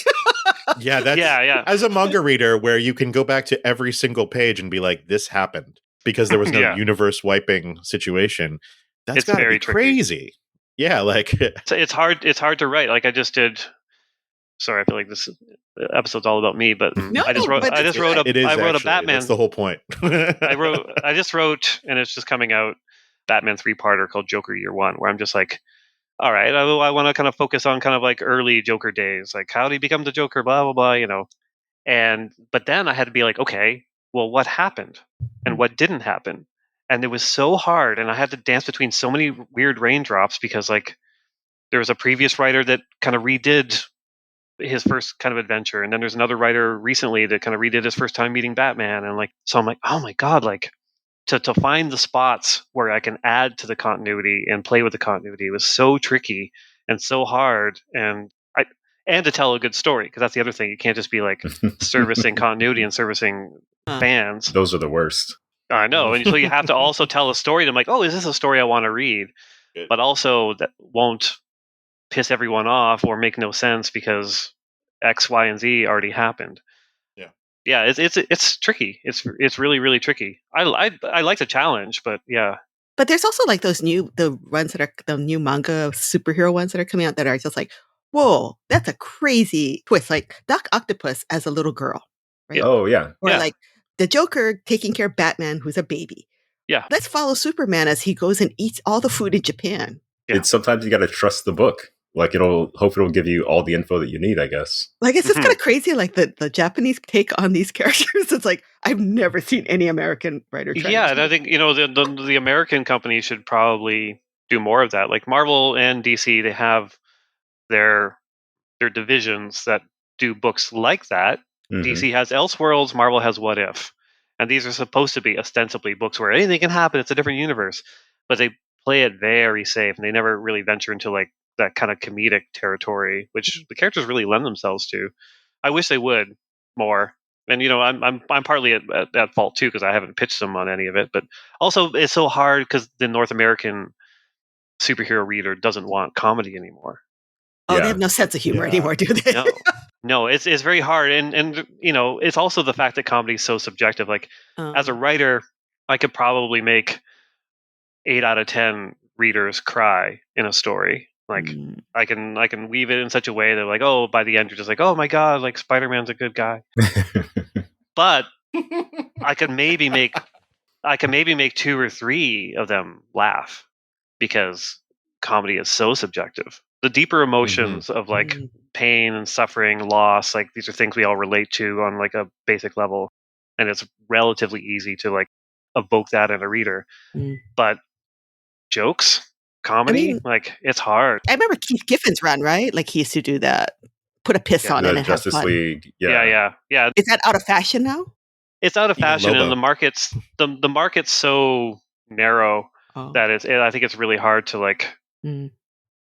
Yeah. As a manga reader, where you can go back to every single page and be like, this happened, because there was no universe wiping situation. That's got to be crazy. Tricky. Yeah, it's hard to write. I just did. Sorry, I feel like this episode's all about me, but I just wrote a Batman. That's the whole point. I just wrote, and it's just coming out, Batman 3-parter called Joker Year One, where I'm just all right, I want to kind of focus on kind of early Joker days, how did he become the Joker, blah blah blah, but then I had to be okay, well, what happened and what didn't happen? And it was so hard, and I had to dance between so many weird raindrops, because there was a previous writer that kind of redid his first kind of adventure, and then there's another writer recently that kind of redid his first time meeting Batman, and so I'm oh my god, to find the spots where I can add to the continuity and play with the continuity was so tricky and so hard, and to tell a good story, because that's the other thing. You can't just be like servicing continuity and servicing fans. Those are the worst. I know, and so you have to also tell a story. And I'm like, oh, is this a story I want to read? Good. But also that won't piss everyone off or make no sense because X, Y, and Z already happened. Yeah, it's tricky. It's really, really tricky. I like the challenge, but yeah. But there's also like the ones that are the new manga superhero ones that are coming out that are just like, whoa, that's a crazy twist. Like Doc Octopus as a little girl, right? Oh yeah. Or like the Joker taking care of Batman, who's a baby. Yeah. Let's follow Superman as he goes and eats all the food in Japan. Yeah. It's sometimes you got to trust the book. Like it'll give you all the info that you need, I guess. Like it's just kind of crazy. Like the Japanese take on these characters. It's like I've never seen any American writer try. Yeah, and I think the American companies should probably do more of that. Like Marvel and DC, they have their divisions that do books like that. Mm-hmm. DC has Elseworlds, Marvel has What If, and these are supposed to be ostensibly books where anything can happen. It's a different universe, but they play it very safe, and they never really venture into like that kind of comedic territory, which the characters really lend themselves to. I wish they would more. And I'm partly at fault too because I haven't pitched them on any of it. But also, it's so hard because the North American superhero reader doesn't want comedy anymore. Oh, they have no sense of humor anymore, do they? No, it's very hard, and it's also the fact that comedy is so subjective. Like as a writer, I could probably make 8 out of 10 readers cry in a story. Like I can weave it in such a way that like, oh, by the end you're just like, oh my god, like Spider-Man's a good guy. But I can maybe make 2 or 3 of them laugh because comedy is so subjective. The deeper emotions of like pain and suffering, loss, like these are things we all relate to on like a basic level, and it's relatively easy to like evoke that in a reader. But jokes, comedy, like it's hard. I remember Keith Giffin's run, right? Like he used to do that. Put a piss on it and Justice have fun. League. Yeah. Is that out of fashion now? It's out of fashion, and the market's so narrow that I think it's really hard to like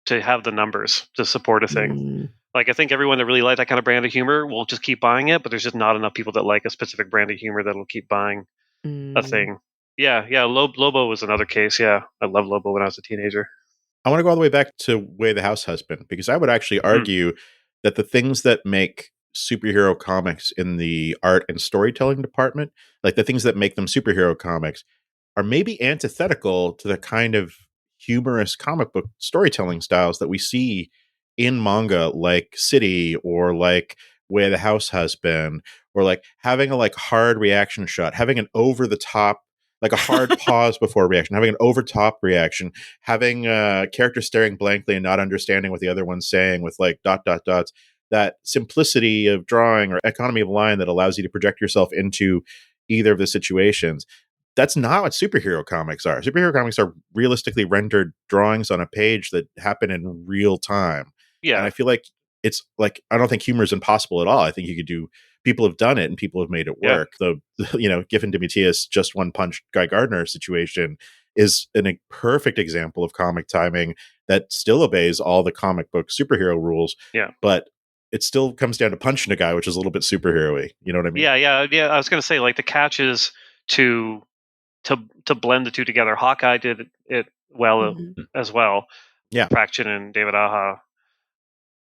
to have the numbers to support a thing. Like I think everyone that really likes that kind of brand of humor will just keep buying it, but there's just not enough people that like a specific brand of humor that'll keep buying a thing. Yeah. Lobo was another case. Yeah, I loved Lobo when I was a teenager. I want to go all the way back to Way the House Husband, because I would actually argue that the things that make superhero comics in the art and storytelling department, like the things that make them superhero comics, are maybe antithetical to the kind of humorous comic book storytelling styles that we see in manga, like City or like Way the House Husband, or like having a like hard reaction shot, having an over the top, like a hard pause before reaction, having an over top reaction, having characters staring blankly and not understanding what the other one's saying with like ... That simplicity of drawing or economy of line that allows you to project yourself into either of the situations. That's not what superhero comics are. Superhero comics are realistically rendered drawings on a page that happen in real time. Yeah. And I feel like it's like, I don't think humor is impossible at all. I think you could do, people have done it and people have made it work. The Giffen Demetrius just one punch Guy Gardner situation is a perfect example of comic timing that still obeys all the comic book superhero rules. Yeah. But it still comes down to punching a guy, which is a little bit superhero-y. You know what I mean? Yeah. I was going to say, like, the catch is to blend the two together. Hawkeye did it well as well. Yeah. Fraction and David Aja.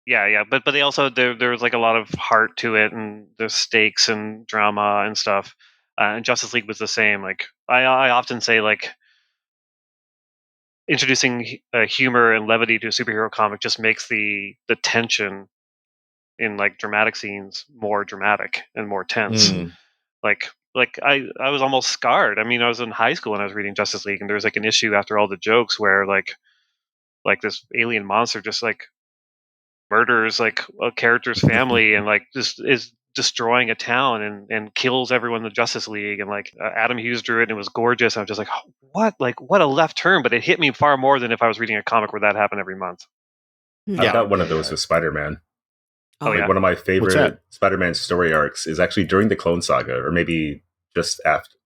Yeah. But they also, there was like a lot of heart to it, and there's stakes and drama and stuff. And Justice League was the same. Like, I often say, like, introducing humor and levity to a superhero comic just makes the tension in like dramatic scenes more dramatic and more tense. Like I was almost scarred. I mean, I was in high school when I was reading Justice League, and there was like an issue after all the jokes where like this alien monster just like murders like a character's family and like just is destroying a town and kills everyone in the Justice League, and like Adam Hughes drew it and it was gorgeous. And I was just like, what a left turn, but it hit me far more than if I was reading a comic where that happened every month. I've got one of those with Spider-Man. One of my favorite Spider-Man story arcs is actually during the Clone Saga, or maybe just after.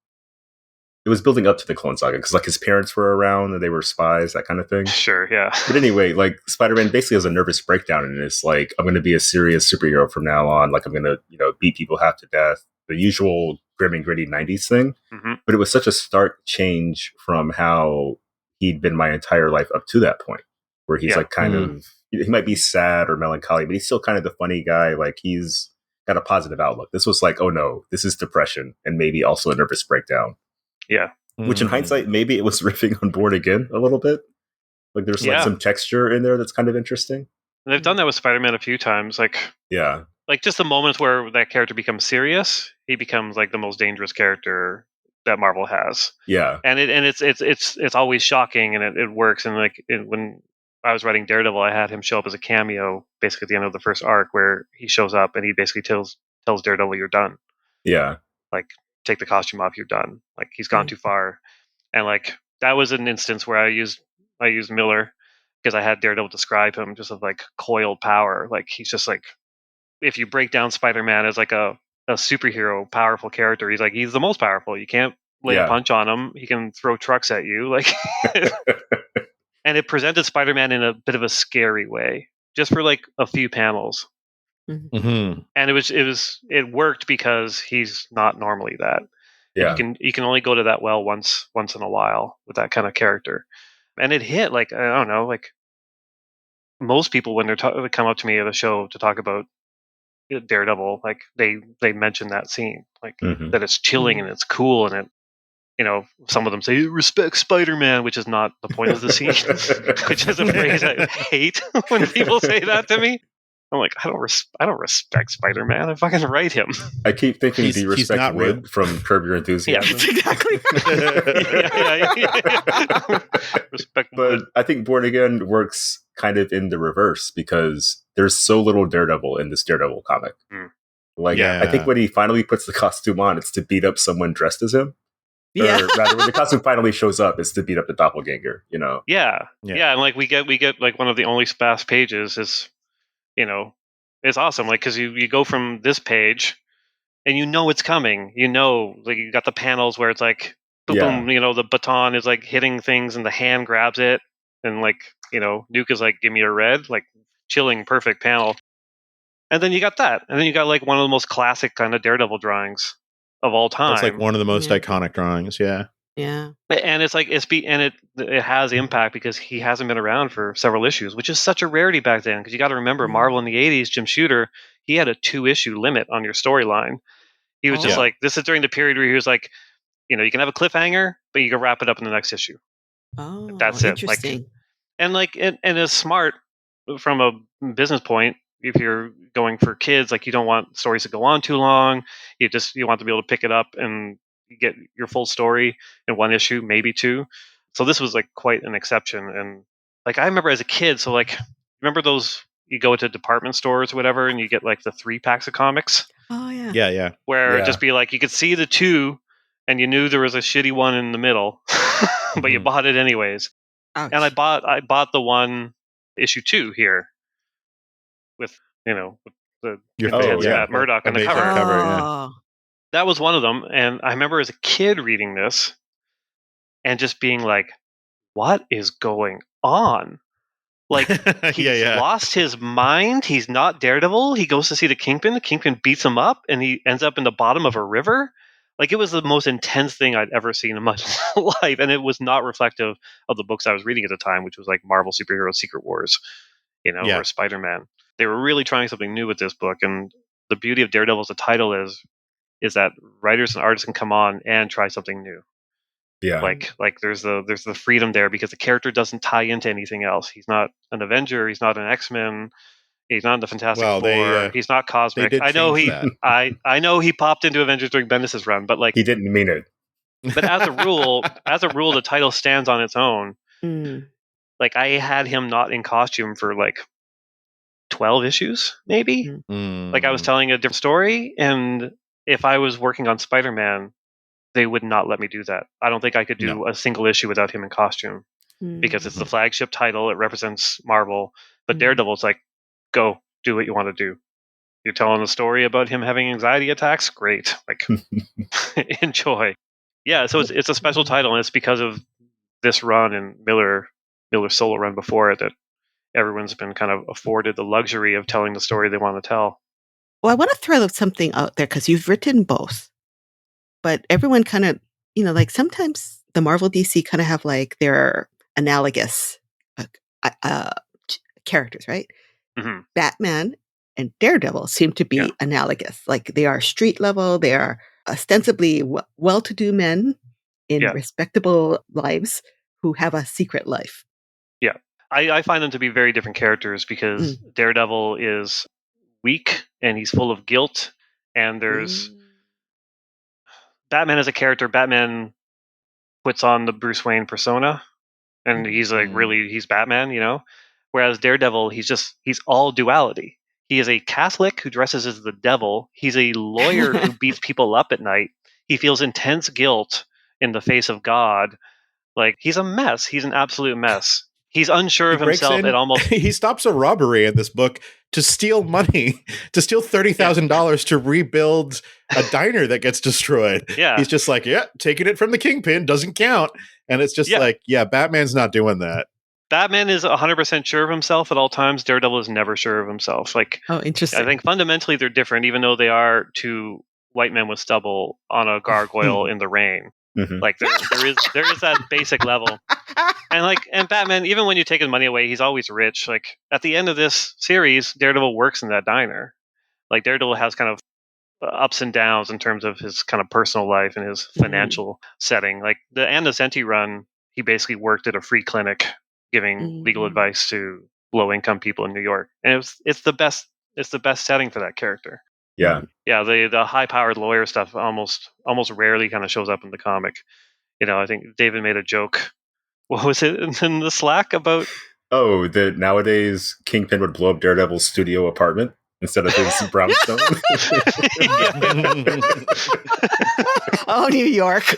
it was building up to the Clone Saga because like his parents were around and they were spies, that kind of thing. Sure, yeah. But anyway, like Spider-Man basically has a nervous breakdown and it's like, I'm going to be a serious superhero from now on. Like I'm going to, beat people half to death. The usual grim and gritty 90s thing. Mm-hmm. But it was such a stark change from how he'd been my entire life up to that point, where he's like kind of, he might be sad or melancholy, but he's still kind of the funny guy. Like he's got a positive outlook. This was like, oh no, this is depression and maybe also a nervous breakdown. Yeah. Which in hindsight, maybe it was riffing on Born Again a little bit. Like there's like some texture in there that's kind of interesting. And they've done that with Spider-Man a few times. Like just the moments where that character becomes serious, he becomes like the most dangerous character that Marvel has. Yeah. And it's always shocking and it works. And like when I was writing Daredevil, I had him show up as a cameo basically at the end of the first arc where he shows up and he basically tells Daredevil, you're done. Yeah. Like, take the costume off, you're done. Like he's gone too far. And like that was an instance where I used Miller because I had Daredevil describe him just as like coiled power. Like he's just like, if you break down Spider-Man as like a superhero powerful character, he's the most powerful. You can't lay a punch on him. He can throw trucks at you. Like and it presented Spider-Man in a bit of a scary way just for like a few panels. Mm-hmm. And it worked because he's not normally that. Yeah. You can only go to that well once in a while with that kind of character. And it hit like, I don't know, like most people when they come up to me at a show to talk about Daredevil, like they mention that scene, like that it's chilling and it's cool and it, some of them say respect Spider-Man, which is not the point of the scene, which is a phrase I hate when people say that to me. I'm like, I don't respect Spider-Man. I fucking write him. I keep thinking, do you respect Wood from Curb Your Enthusiasm? Yeah, exactly. Respect but Wood. I think Born Again works kind of in the reverse because there's so little Daredevil in this Daredevil comic. Like, I think when he finally puts the costume on, it's to beat up someone dressed as him. Yeah. Or rather, when the costume finally shows up, it's to beat up the doppelganger. Yeah. And like we get like one of the only fast pages is. It's awesome. Like, cause you go from this page and it's coming, like you got the panels where it's like, boom, boom, the baton is like hitting things and the hand grabs it. And like, Nuke is like, give me a red, like chilling, perfect panel. And then you got that. And then you got like one of the most classic kind of Daredevil drawings of all time. It's like one of the most iconic drawings. Yeah. Yeah. And it's like it has impact because he hasn't been around for several issues, which is such a rarity back then. Because you got to remember, Marvel in the '80s, Jim Shooter, he had a 2-issue limit on your storyline. He was just like, this is during the period where he was like, you can have a cliffhanger, but you can wrap it up in the next issue. Oh, that's it. Interesting. Like, and it's smart from a business point. If you're going for kids, like you don't want stories to go on too long. You want to be able to pick it up and you get your full story in one issue, maybe two. So this was like quite an exception. And like I remember as a kid, so like remember those you go to department stores or whatever and you get like the 3 packs of comics? Oh yeah. Yeah. Where it'd just be like you could see the 2 and you knew there was a shitty one in the middle, but you bought it anyways. Ouch. And I bought the one issue 2 here with with the Matt Murdock on the cover. Oh. That was one of them, and I remember as a kid reading this and just being like, what is going on? Like, he's lost his mind. He's not Daredevil. He goes to see the Kingpin. The Kingpin beats him up, and he ends up in the bottom of a river. Like, it was the most intense thing I'd ever seen in my life, and it was not reflective of the books I was reading at the time, which was like Marvel Superhero Secret Wars, or Spider-Man. They were really trying something new with this book, and the beauty of Daredevil as a title is that writers and artists can come on and try something new. Yeah. Like there's the freedom there because the character doesn't tie into anything else. He's not an Avenger. He's not an X-Men. He's not in the Fantastic Four. He's not cosmic. I know I know he popped into Avengers during Bendis' run, but like he didn't mean it. But as a rule, the title stands on its own. Like I had him not in costume for like 12 issues, maybe. Like I was telling a different story, and if I was working on Spider-Man, they would not let me do that. I don't think I could do a single issue without him in costume because it's the flagship title. It represents Marvel. But Daredevil's like, go do what you want to do. You're telling a story about him having anxiety attacks? Great. Like, enjoy. Yeah, so it's a special title, and it's because of this run and Miller's solo run before it that everyone's been kind of afforded the luxury of telling the story they want to tell. Well, I want to throw something out there because you've written both, but everyone kind of, like sometimes the Marvel DC kind of have like their analogous characters, right? Mm-hmm. Batman and Daredevil seem to be analogous. Like they are street level, they are ostensibly well-to-do men in respectable lives who have a secret life. Yeah. I find them to be very different characters because Daredevil is weak and he's full of guilt, and there's Batman as a character. Batman puts on the Bruce Wayne persona, and he's like he's Batman, whereas Daredevil, he's all duality. He is a Catholic who dresses as the devil. He's a lawyer who beats people up at night. He feels intense guilt in the face of God. Like, he's a mess. He's an absolute mess. He's unsure of himself at almost... He stops a robbery in this book to steal money, to steal $30,000 to rebuild a diner that gets destroyed. Yeah. He's just like, taking it from the Kingpin doesn't count. And it's just Batman's not doing that. Batman is 100% sure of himself at all times. Daredevil is never sure of himself. Like, oh, interesting. I think fundamentally they're different, even though they are two white men with stubble on a gargoyle in the rain. Mm-hmm. Like there is that basic level, and Batman, even when you take his money away, he's always rich. Like at the end of this series, Daredevil works in that diner. Like Daredevil has kind of ups and downs in terms of his kind of personal life and his financial setting. Like the Anna Senti run, he basically worked at a free clinic giving legal advice to low income people in New York, and it's the best setting for that character. Yeah. Yeah, the high-powered lawyer stuff almost rarely kind of shows up in the comic. I think David made a joke. What was it in the Slack about? Oh, that nowadays Kingpin would blow up Daredevil's studio apartment instead of his brownstone. Oh, New York.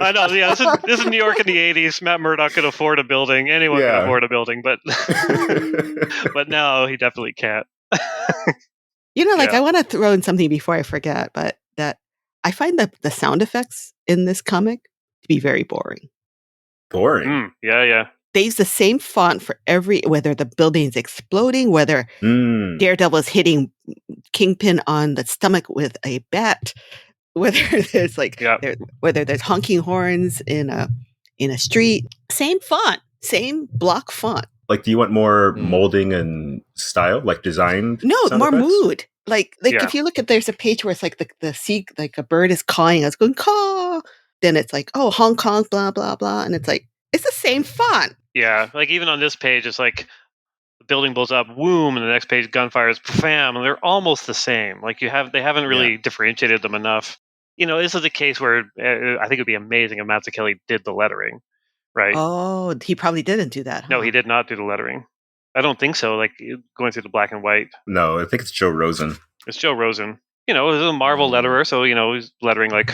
I know. Yeah, this is New York in the 80s. Matt Murdock could afford a building. Anyone can afford a building, but but no, he definitely can't. I want to throw in something before I forget, but that I find the sound effects in this comic to be very boring. Boring? Yeah. They use the same font for whether the building's exploding, whether Daredevil is hitting Kingpin on the stomach with a bat, whether there's whether there's honking horns in a street. Same font, same block font. Like, do you want more molding and style, like designed? No, more effects? Mood. Like if you look at, there's a page where it's like the sea, like a bird is cawing. It's going caw. Then it's like, oh, Hong Kong, blah blah blah, and it's like it's the same font. Yeah, like even on this page, it's like the building blows up, whoom, and the next page gunfire is bam, and they're almost the same. Like they haven't really differentiated them enough. This is a case where I think it'd be amazing if Mazzucchelli did the lettering. Right. Oh, he probably didn't do that. Huh? No, he did not do the lettering. I don't think so. Like going through the black and white. No, I think it's Joe Rosen. It's Joe Rosen. He's a Marvel letterer, so he's lettering like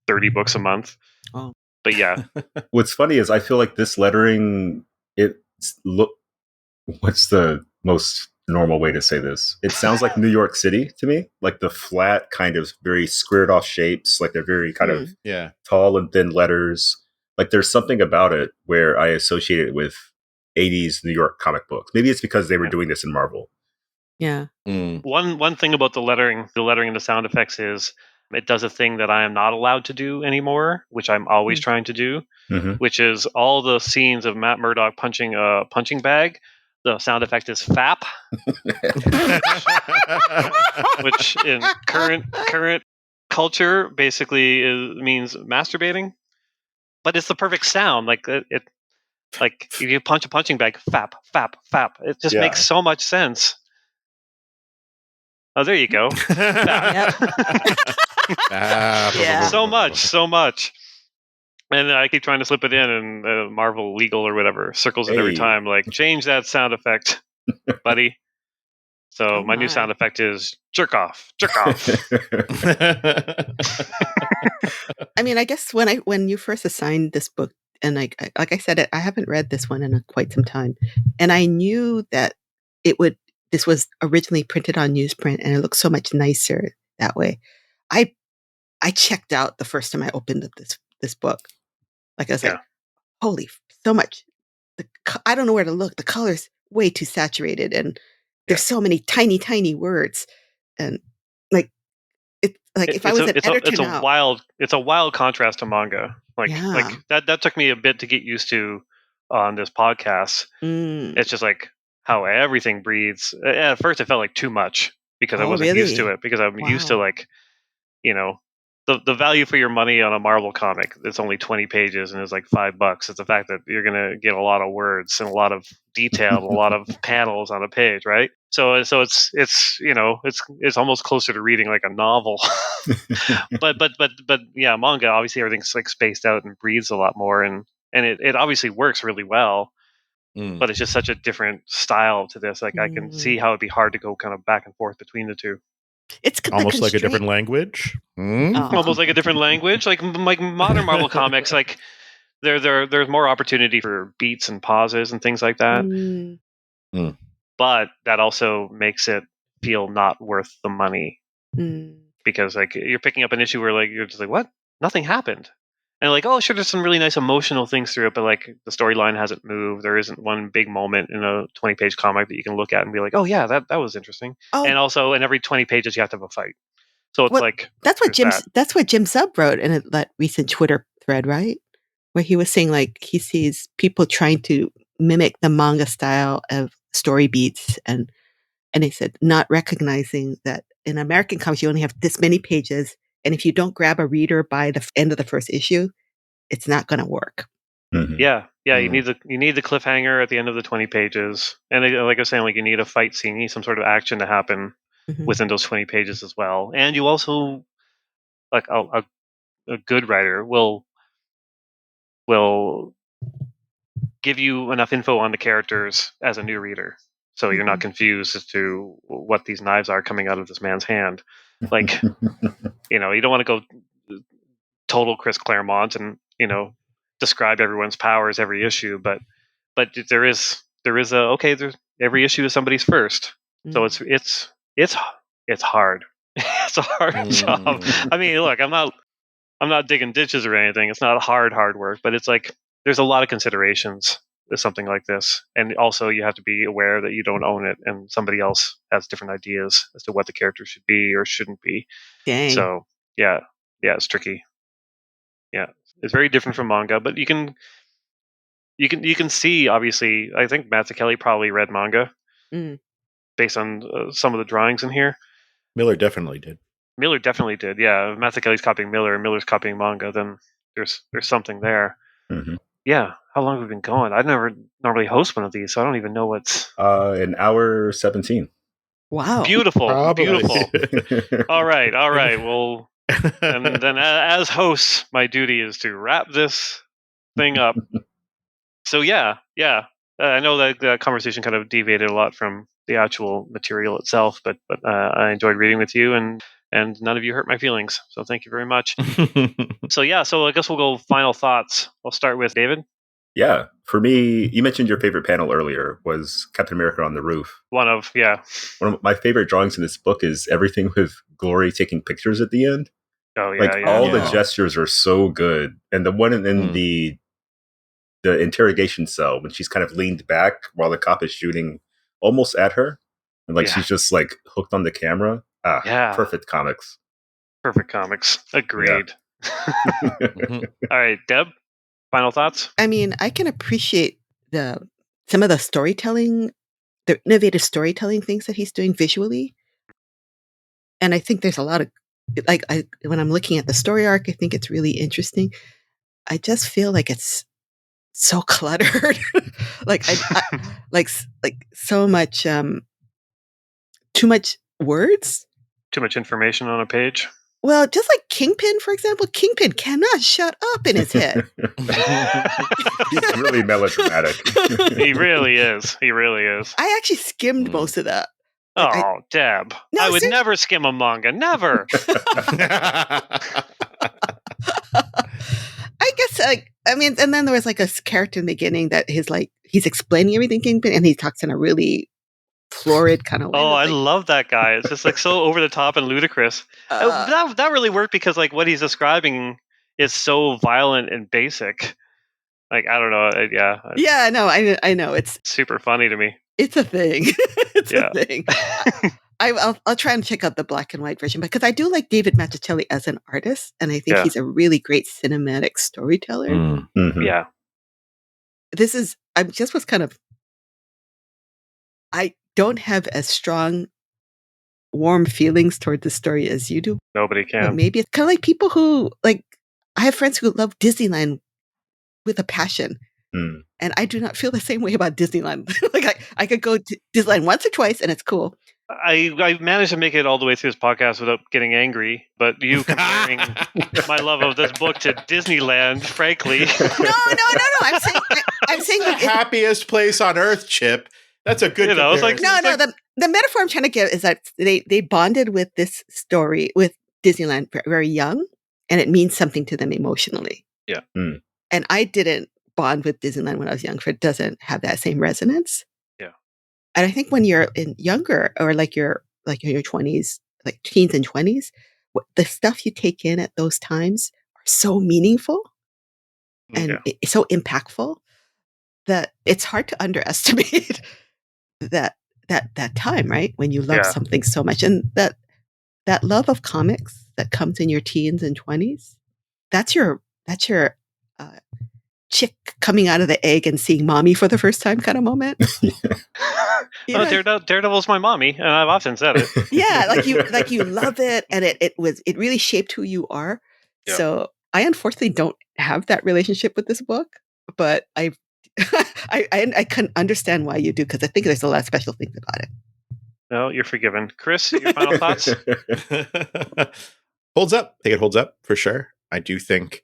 30 books a month. Oh. But yeah. What's funny is I feel like this lettering, what's the most normal way to say this? It sounds like New York City to me, like the flat kind of very squared off shapes, like they're very kind of tall and thin letters. Like there's something about it where I associate it with 80s New York comic books. Maybe it's because they were doing this in Marvel. Yeah. One thing about the lettering and the sound effects is it does a thing that I am not allowed to do anymore, which I'm always trying to do, which is all the scenes of Matt Murdock punching a punching bag. The sound effect is FAP, which in current culture basically means masturbating. But it's the perfect sound. Like like if you punch a punching bag, fap, fap, fap. It just makes so much sense. Oh, there you go. So much. And I keep trying to slip it in, and Marvel Legal or whatever circles it every time. Like, change that sound effect, buddy. So my new sound effect is jerk off. I mean, I guess when you first assigned this book, and like I said, I haven't read this one in quite some time, and I knew that this was originally printed on newsprint, and it looks so much nicer that way. I checked out the first time I opened up this book. Like I was like, holy, so much. I don't know where to look. The color's way too saturated, and there's so many tiny, tiny words, and like if I was an editor now, it's a wild contrast to manga. Like that took me a bit to get used to on this podcast. It's just like how everything breathes. At first, it felt like too much because I wasn't used to it. Because I'm used to like, the value for your money on a Marvel comic. It's only 20 pages and it's like $5. It's the fact that you're gonna get a lot of words and a lot of detail, and a lot of panels on a page, right? So it's almost closer to reading like a novel. but yeah, manga, obviously everything's like spaced out and breathes a lot more, and it obviously works really well. But it's just such a different style to this. Like I can see how it'd be hard to go kind of back and forth between the two. It's almost like a different language. Almost like a different language. Like modern Marvel comics, like there's more opportunity for beats and pauses and things like that. But that also makes it feel not worth the money, because like you're picking up an issue where like you're just like, what? Nothing happened. And like, oh, sure, there's some really nice emotional things through it, but like the storyline hasn't moved. There isn't one big moment in a 20-page comic that you can look at and be like, oh yeah, that was interesting. And also, in every 20 pages, you have to have a fight. So it's that's what Jim Sub wrote in that recent Twitter thread, right? Where he was saying like he sees people trying to mimic the manga style of story beats, and he said not recognizing that in American comics you only have this many pages. And if you don't grab a reader by the end of the first issue, it's not going to work. Yeah. You need the cliffhanger at the end of the 20 pages, and like I was saying, like you need a fight scene, you need some sort of action to happen within those 20 pages as well. And you also, like a good writer will give you enough info on the characters as a new reader, so you're not confused as to what these knives are coming out of this man's hand. Like, you don't want to go total Chris Claremont and describe everyone's powers every issue, but there is every issue is somebody's first. So it's hard. It's a hard job. I mean, look, I'm not digging ditches or anything. It's not hard work, but it's like there's a lot of considerations with something like this, and also you have to be aware that you don't own it, and somebody else has different ideas as to what the character should be or shouldn't be. Dang. So yeah, it's tricky. Yeah, it's very different from manga, but you can see, obviously, I think Mazzucchelli probably read manga based on some of the drawings in here. Miller definitely did. Yeah. If Mazzucchelli's copying Miller and Miller's copying manga, then there's something there. Yeah. How long have we been going? I never normally host one of these, so I don't even know what's... an hour 17. Wow. Beautiful. All right. Well, and then as host, my duty is to wrap this thing up. So yeah. I know that the conversation kind of deviated a lot from the actual material itself, but I enjoyed reading with you, and none of you hurt my feelings. So thank you very much. So I guess we'll go final thoughts. I'll start with David. Yeah, for me, you mentioned your favorite panel earlier was Captain America on the roof. One of my favorite drawings in this book is everything with Glory taking pictures at the end. Oh yeah, all the gestures are so good, and the one in the interrogation cell when she's kind of leaned back while the cop is shooting almost at her, and she's just like hooked on the camera. Perfect comics. Agreed. Yeah. All right, Deb, final thoughts? I mean, I can appreciate some of the storytelling, the innovative storytelling things that he's doing visually. And I think there's a lot of, when I'm looking at the story arc, I think it's really interesting. I just feel like it's so cluttered. I so much, too much words. Too much information on a page. Well, just like Kingpin, for example, Kingpin cannot shut up in his head. He's really melodramatic. He really is. I actually skimmed most of that. Deb. No, I would never skim a manga. Never. I guess, and then there was like a character in the beginning that he's explaining everything Kingpin, and he talks in a really florid kind of way. I love that guy. It's just like so over the top and ludicrous. That really worked because like what he's describing it's so violent and basic. Like, I don't know. Yeah, no, I know. It's super funny to me. It's a thing. It's a thing. I'll try and check out the black and white version because I do like David Mazzuchelli as an artist, and I think he's a really great cinematic storyteller. Mm-hmm. Yeah. I don't have as strong, warm feelings toward the story as you do. Nobody can. But maybe it's kind of like people who, like, I have friends who love Disneyland with a passion. And I do not feel the same way about Disneyland. Like, I could go to Disneyland once or twice and it's cool. I managed to make it all the way through this podcast without getting angry, but you comparing my love of this book to Disneyland, frankly. No. I'm saying the happiest place on earth, Chip. That's a good comparison. The metaphor I'm trying to give is that they bonded with this story with Disneyland very young, and it means something to them emotionally. Yeah. And I didn't bond with Disneyland when I was younger. It doesn't have that same resonance. Yeah. And I think when you're younger, or like you're in your 20s, like teens and 20s, the stuff you take in at those times are so meaningful and it's so impactful that it's hard to underestimate that time, right? When you love something so much, and that love of comics that comes in your teens and 20s, that's your chick coming out of the egg and seeing mommy for the first time kind of moment. Daredevil's my mommy, and I've often said it. Yeah, like you love it, and it really shaped who you are. Yeah. So I unfortunately don't have that relationship with this book, but I can understand why you do, because I think there's a lot of special things about it. No, you're forgiven. Chris, your final thoughts? Holds up. I think it holds up for sure. I do think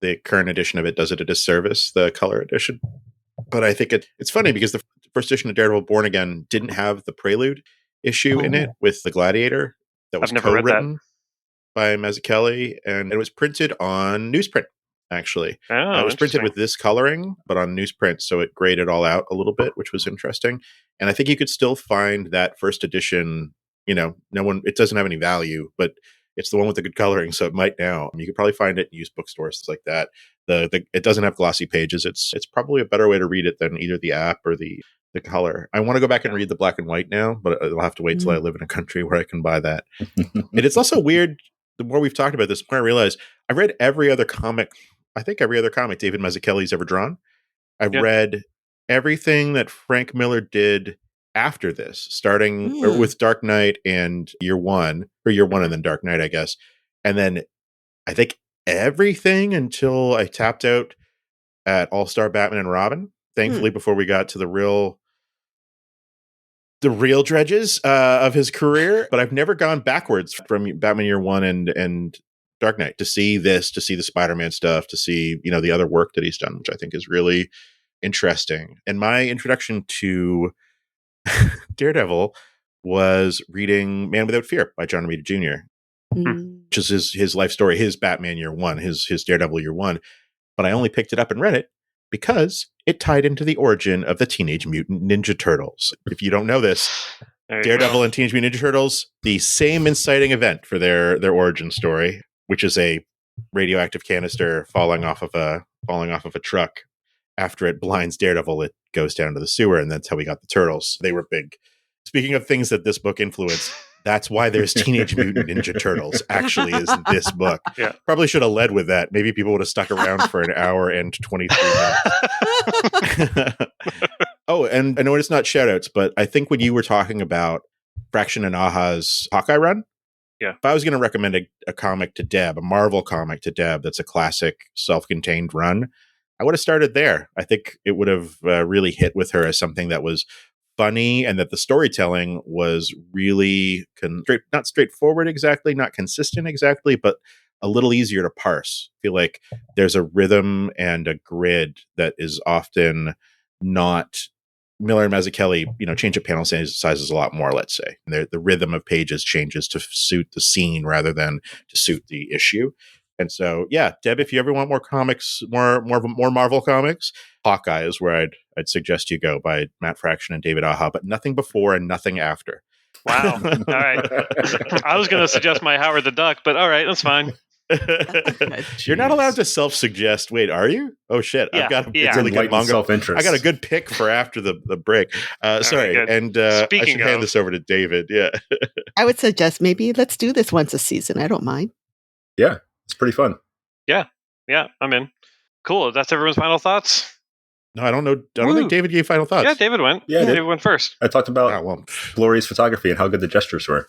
the current edition of it does it a disservice, the color edition. But I think it's funny because the first edition of Daredevil Born Again didn't have the prelude issue in it with the Gladiator that was co-written by Mazzuchelli, and it was printed on newsprint, actually. It was printed with this coloring, but on newsprint, so it grayed it all out a little bit, which was interesting. And I think you could still find that first edition, it doesn't have any value, but it's the one with the good coloring, so it might now. You could probably find it in used bookstores like that. It doesn't have glossy pages. It's probably a better way to read it than either the app or the color. I want to go back and read the black and white now, but I'll have to wait till I live in a country where I can buy that. And it's also weird. The more we've talked about this, the more I realize I've read every other comic. I think every other comic David Mazzucchelli's ever drawn. I've read everything that Frank Miller did after this, starting with Dark Knight and Year One and then Dark Knight, I guess. And then I think everything until I tapped out at All-Star Batman and Robin, thankfully, before we got to the real dredges of his career. But I've never gone backwards from Batman Year One and Dark Knight to see the Spider-Man stuff, to see, the other work that he's done, which I think is really interesting. And my introduction to Daredevil was reading Man Without Fear by John Romita Jr., which is his life story, his Batman Year One, his Daredevil Year One. But I only picked it up and read it because it tied into the origin of the Teenage Mutant Ninja Turtles. If you don't know this, Daredevil and Teenage Mutant Ninja Turtles, the same inciting event for their origin story, which is a radioactive canister falling off of a truck. After it blinds Daredevil, it goes down to the sewer, and that's how we got the Turtles. They were big. Speaking of things that this book influenced, that's why there's Teenage Mutant Ninja Turtles, actually, is this book. Yeah. Probably should have led with that. Maybe people would have stuck around for an hour and 23 minutes. Oh, and I know it's not shout-outs, but I think when you were talking about Fraction and Aha's Hawkeye run, if I was going to recommend a comic to Deb, a Marvel comic to Deb that's a classic self-contained run, I would have started there. I think it would have really hit with her as something that was funny, and that the storytelling was really not straightforward exactly, not consistent exactly, but a little easier to parse. I feel like there's a rhythm and a grid that is often not. Miller and Mazzucchelli, change up panel sizes a lot more, let's say. And the rhythm of pages changes to suit the scene rather than to suit the issue. And so, Deb, if you ever want more comics, more Marvel comics, Hawkeye is where I'd suggest you go, by Matt Fraction and David Aja, but nothing before and nothing after. Wow. All right. I was going to suggest my Howard the Duck, but all right, that's fine. You're not allowed to self-suggest. Wait, are you? Oh shit! Yeah, I've got yeah. a really good manga. Self-interest. I got a good pick for after the break. Sorry, good. and I Speaking should hand this over to David. Yeah, I would suggest maybe let's do this once a season. I don't mind. Yeah, it's pretty fun. Yeah, I'm in. Cool. That's everyone's final thoughts. no, I don't know. I don't think David gave final thoughts. Yeah, David went. Yeah, David went first. I talked about glorious photography and how good the gestures were.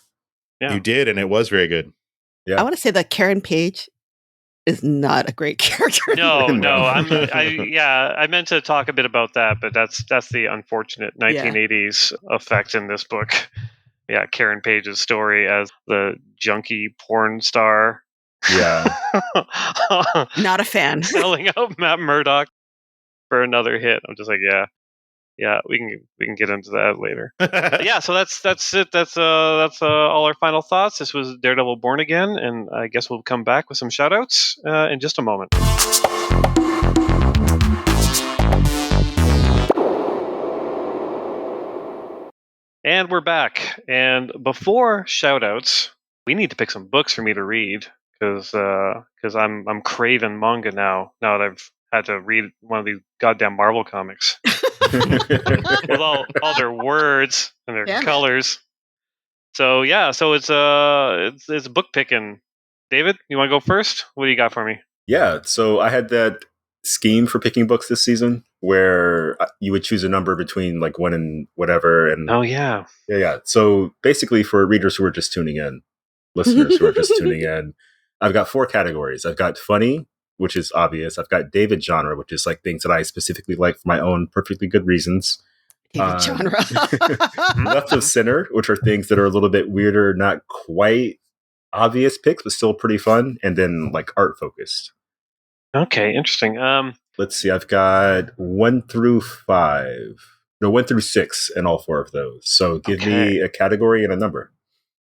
Yeah. You did, and it was very good. Yeah. I want to say that Karen Page is not a great character. No. I meant to talk a bit about that, but that's the unfortunate 1980s effect in this book. Yeah, Karen Page's story as the junkie porn star. Yeah. Not a fan. Selling out Matt Murdock for another hit. I'm just like, yeah, we can get into that later. Yeah, so that's it. That's all our final thoughts. This was Daredevil Born Again, and I guess we'll come back with some shoutouts in just a moment. And we're back. And before shoutouts, we need to pick some books for me to read because I'm craving manga now that I've had to read one of these goddamn Marvel comics. With all their words and their colors. So it's book picking. David, you want to go first? What do you got for me? Yeah, so I had that scheme for picking books this season where you would choose a number between like 1 and whatever. And yeah. So basically, for readers who are just tuning in, listeners who are just tuning in, I've got 4 categories. I've got funny, which is obvious. I've got David genre, which is like things that I specifically like for my own perfectly good reasons. David genre. Left of center, which are things that are a little bit weirder, not quite obvious picks, but still pretty fun. And then like art focused. Okay, interesting. Let's see. I've got 1 through 1 through 6 in all 4 of those. So give me a category and a number.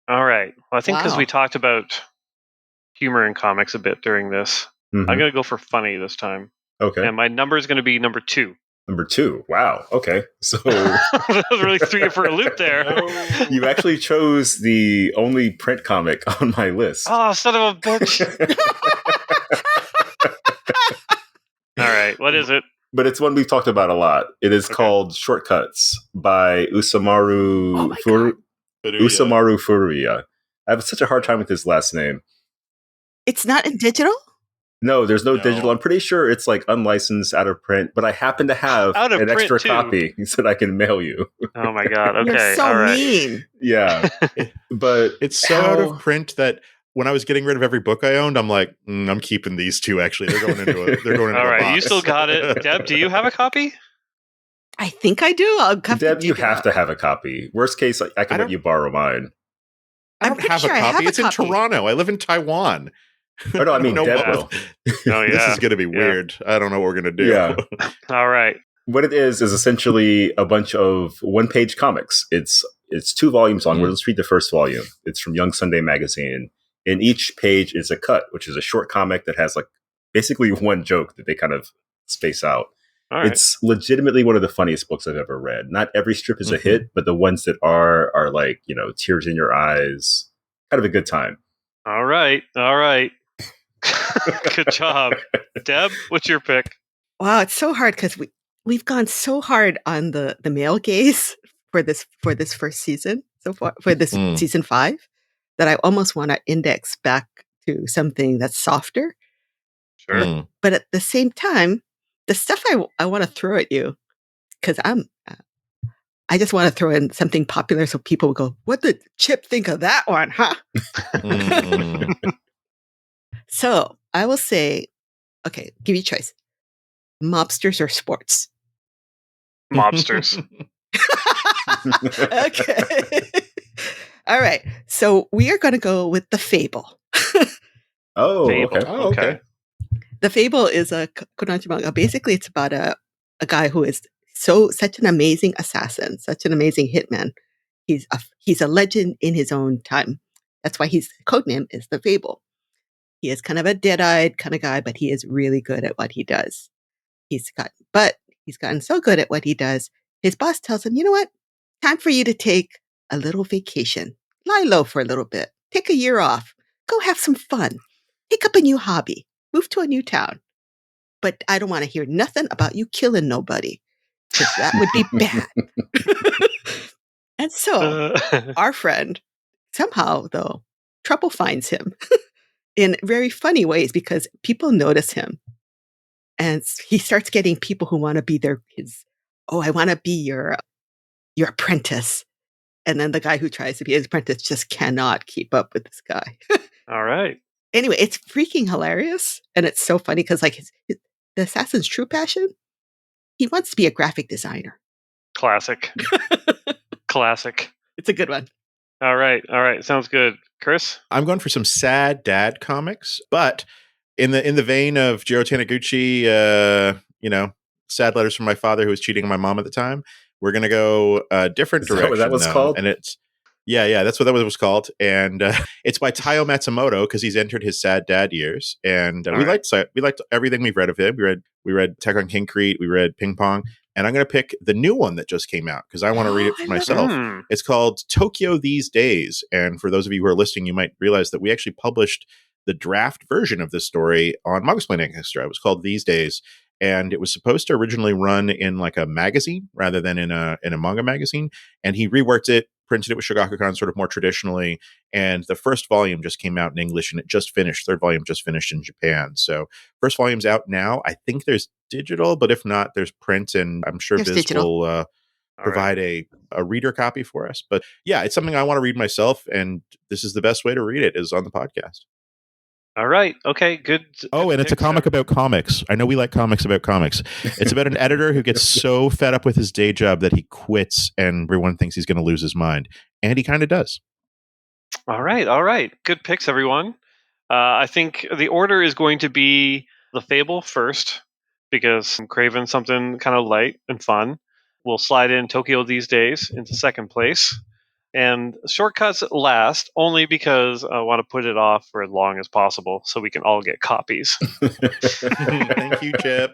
All right. Well, I think because we talked about humor in comics a bit during this, I'm going to go for funny this time. Okay. And my number is going to be number 2. Number 2. Wow. Okay. So that was really threw you for a loop there. You actually chose the only print comic on my list. Oh, son of a bitch. All right. What is it? But it's one we've talked about a lot. It is called Shortcuts by Usamaru Furuya. I have such a hard time with his last name. It's not in digital? No, there's no digital. I'm pretty sure it's like unlicensed, out of print, but I happen to have an extra copy that I can mail you. Oh my God. Okay. You're so mean. Yeah. But it's so out of print that when I was getting rid of every book I owned, I'm like, I'm keeping these 2. Actually, they're going into all right, box. You still got it, Deb. Do you have a copy? I think I do. Deb, you have to have a copy. Worst case, I can let you borrow mine. I don't have a copy. It's in Toronto. I live in Taiwan. Oh no, I mean Deb will. Oh yeah, this is going to be weird. I don't know what we're going to do. Yeah. All right. What it is essentially a bunch of 1-page comics. It's 2 volumes long. Let's read the first volume. It's from Young Sunday Magazine. And each page is a cut, which is a short comic that has like basically 1 joke that they kind of space out. All right. It's legitimately one of the funniest books I've ever read. Not every strip is a hit, but the ones that are like, tears in your eyes. Kind of a good time. All right. Good job. Deb, what's your pick? Wow, it's so hard because we've gone so hard on the male gaze for this first season so far, for this season 5, that I almost want to index back to something that's softer. Sure. But at the same time, the stuff I want to throw at you, because I just want to throw in something popular so people will go, what did Chip think of that one, huh? So I will say, okay, give you a choice. Mobsters or sports? Mobsters. Okay. All right. So we are going to go with The Fable. Fable. Okay. The Fable is a Kodansha manga. Basically, it's about a guy who is such an amazing assassin, such an amazing hitman. He's a legend in his own time. That's why his codename is The Fable. He is kind of a dead-eyed kind of guy, but he is really good at what he does. He's gotten so good at what he does. His boss tells him, you know what? Time for you to take a little vacation. Lie low for a little bit. Take a year off. Go have some fun. pick up a new hobby, move to a new town. But I don't want to hear nothing about you killing nobody, because that would be bad. And so our friend, somehow, though, trouble finds him in very funny ways because people notice him. And he starts getting people who want to be I want to be your apprentice. And then the guy who tries to be his apprentice just cannot keep up with this guy. All right. Anyway, it's freaking hilarious. And it's so funny because like the assassin's true passion, he wants to be a graphic designer. Classic. Classic. It's a good one. All right. Sounds good. Chris? I'm going for some sad dad comics, but in the vein of Jiro Taniguchi, sad letters from my father who was cheating on my mom at the time. We're going to go a different direction. That was called? And it's, yeah, that's what that was called. And it's by Taiyo Matsumoto because he's entered his sad dad years. And we liked everything we've read of him. We read Attack on Concrete. We read Ping Pong. And I'm going to pick the new one that just came out because I want to read it for myself. It's called Tokyo These Days. And for those of you who are listening, you might realize that we actually published the draft version of this story on Mangasplaining Extra. It was called These Days. And it was supposed to originally run in like a magazine rather than in a manga magazine. And he reworked it, printed it with Shogakukan sort of more traditionally. And the first volume just came out in English and it just finished. Third volume just finished in Japan. So first volume's out now. I think there's digital, but if not, there's print. And I'm sure Viz will provide a reader copy for us. But yeah, it's something I want to read myself. And this is the best way to read it is on the podcast. All right. Okay, good. Oh, and it's a comic about comics. I know we like comics about comics. It's about an editor who gets so fed up with his day job that he quits and everyone thinks he's going to lose his mind. And he kind of does. All right. Good picks, everyone. I think the order is going to be The Fable first because I'm craving something kind of light and fun. We'll slide in Tokyo These Days into second place. And Shortcuts last, only because I want to put it off for as long as possible so we can all get copies. Thank you, Chip.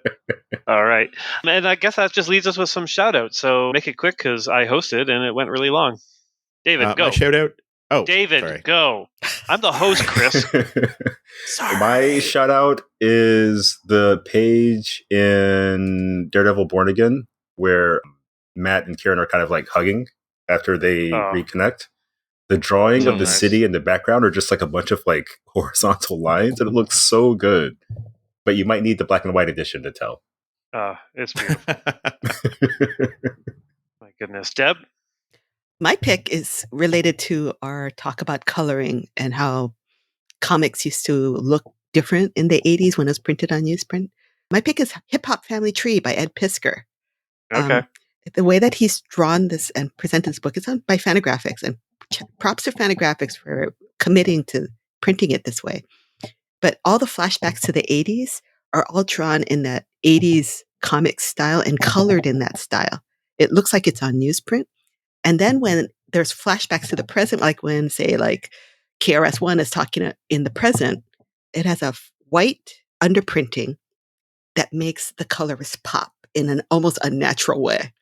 All right. And I guess that just leaves us with some shout-outs. So make it quick because I hosted and it went really long. David, go. My shout-out? Oh, David, sorry. Go. I'm the host, Chris. Sorry. My shout-out is the page in Daredevil Born Again where Matt and Karen are kind of like hugging after they reconnect. The drawing of the city in the background are just like a bunch of like horizontal lines and it looks so good. But you might need the black and white edition to tell. It's beautiful. My goodness. Deb? My pick is related to our talk about coloring and how comics used to look different in the 80s when it was printed on newsprint. My pick is Hip Hop Family Tree by Ed Pisker. Okay. The way that he's drawn this and presented this book is done by Fantagraphics, and props to Fantagraphics for committing to printing it this way. But all the flashbacks to the 80s are all drawn in that 80s comic style and colored in that style. It looks like it's on newsprint. And then when there's flashbacks to the present, like when, say, like KRS-One is talking in the present, it has a white underprinting that makes the colors pop in an almost unnatural way.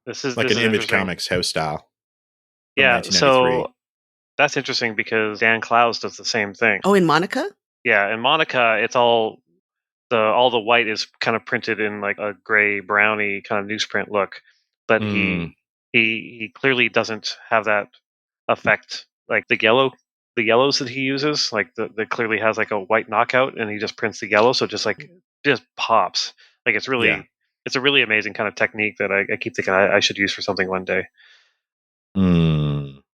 This is like an Image Comics house style. Yeah, so that's interesting because Dan Clowes does the same thing. Oh, in Monica? Yeah, in Monica, it's all the white is kind of printed in like a gray browny kind of newsprint look, but he clearly doesn't have that effect like the yellows that he uses. Like the clearly has like a white knockout, and he just prints the yellow, so just pops. Like it's really. Yeah. It's a really amazing kind of technique that I keep thinking I should use for something one day.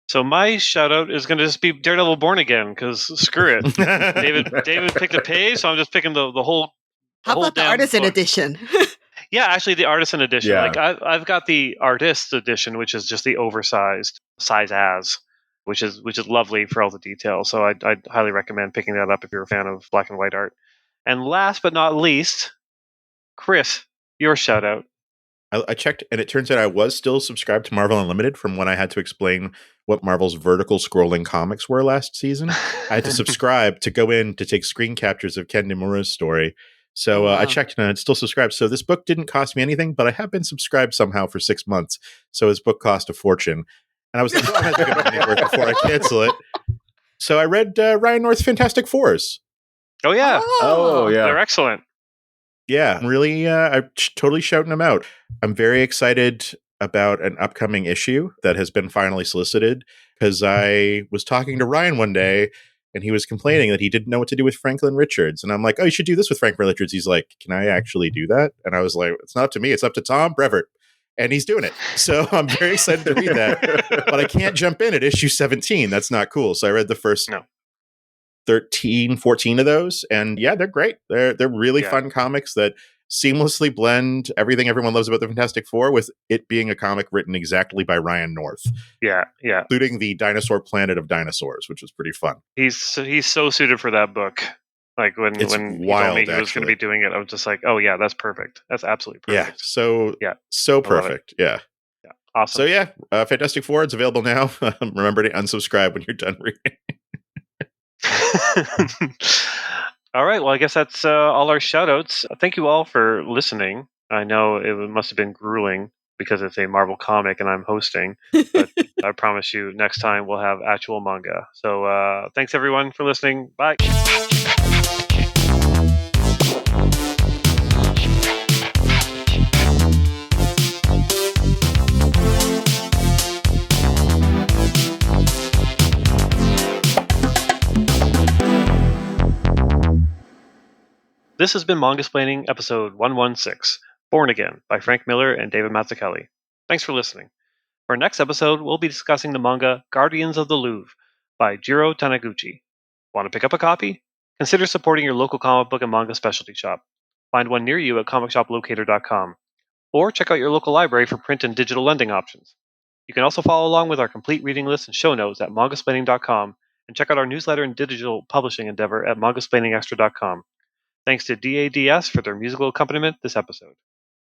So my shout out is going to just be Daredevil Born Again because screw it. David picked a page, so I'm just picking the whole. How about the artisan edition? Yeah, actually the artisan edition. Yeah. Like I've got the artist edition, which is just the oversized size as, which is lovely for all the details. So I'd highly recommend picking that up if you're a fan of black and white art. And last but not least, Chris. Your shout out. I checked, and it turns out I was still subscribed to Marvel Unlimited from when I had to explain what Marvel's vertical scrolling comics were last season. I had to subscribe to go in to take screen captures of Ken Nimura's story. So I checked, and it's still subscribed. So this book didn't cost me anything, but I have been subscribed somehow for 6 months. So his book cost a fortune. And I was like, I have to get money worth before I cancel it. So I read Ryan North's Fantastic Fours. Oh yeah. Oh, yeah. They're excellent. Yeah, really, I'm totally shouting them out. I'm very excited about an upcoming issue that has been finally solicited because I was talking to Ryan one day and he was complaining that he didn't know what to do with Franklin Richards. And I'm like, oh, you should do this with Franklin Richards. He's like, can I actually do that? And I was like, it's not up to me. It's up to Tom Brevoort. And he's doing it. So I'm very excited to read that. But I can't jump in at issue 17. That's not cool. So I read the first 13, 14 of those. And yeah, they're great. They're really fun comics that seamlessly blend everything everyone loves about the Fantastic Four with it being a comic written exactly by Ryan North. Yeah. Including the Dinosaur Planet of Dinosaurs, which was pretty fun. He's so suited for that book. Like when he told me he was going to be doing it, I was just like, oh yeah, that's perfect. That's absolutely perfect. So perfect. Yeah. Awesome. So yeah, Fantastic Four, it's available now. Remember to unsubscribe when you're done reading. All right. Well, I guess that's all our shout outs. Thank you all for listening. I know it must have been grueling because it's a Marvel comic and I'm hosting, but I promise you next time we'll have actual manga. So thanks everyone for listening. Bye. This has been Mangasplaining, episode 116, Born Again, by Frank Miller and David Mazzucchelli. Thanks for listening. For our next episode, we'll be discussing the manga Guardians of the Louvre by Jiro Taniguchi. Want to pick up a copy? Consider supporting your local comic book and manga specialty shop. Find one near you at comicshoplocator.com. Or check out your local library for print and digital lending options. You can also follow along with our complete reading list and show notes at mangasplaining.com and check out our newsletter and digital publishing endeavor at mangasplainingextra.com. Thanks to DADS for their musical accompaniment this episode.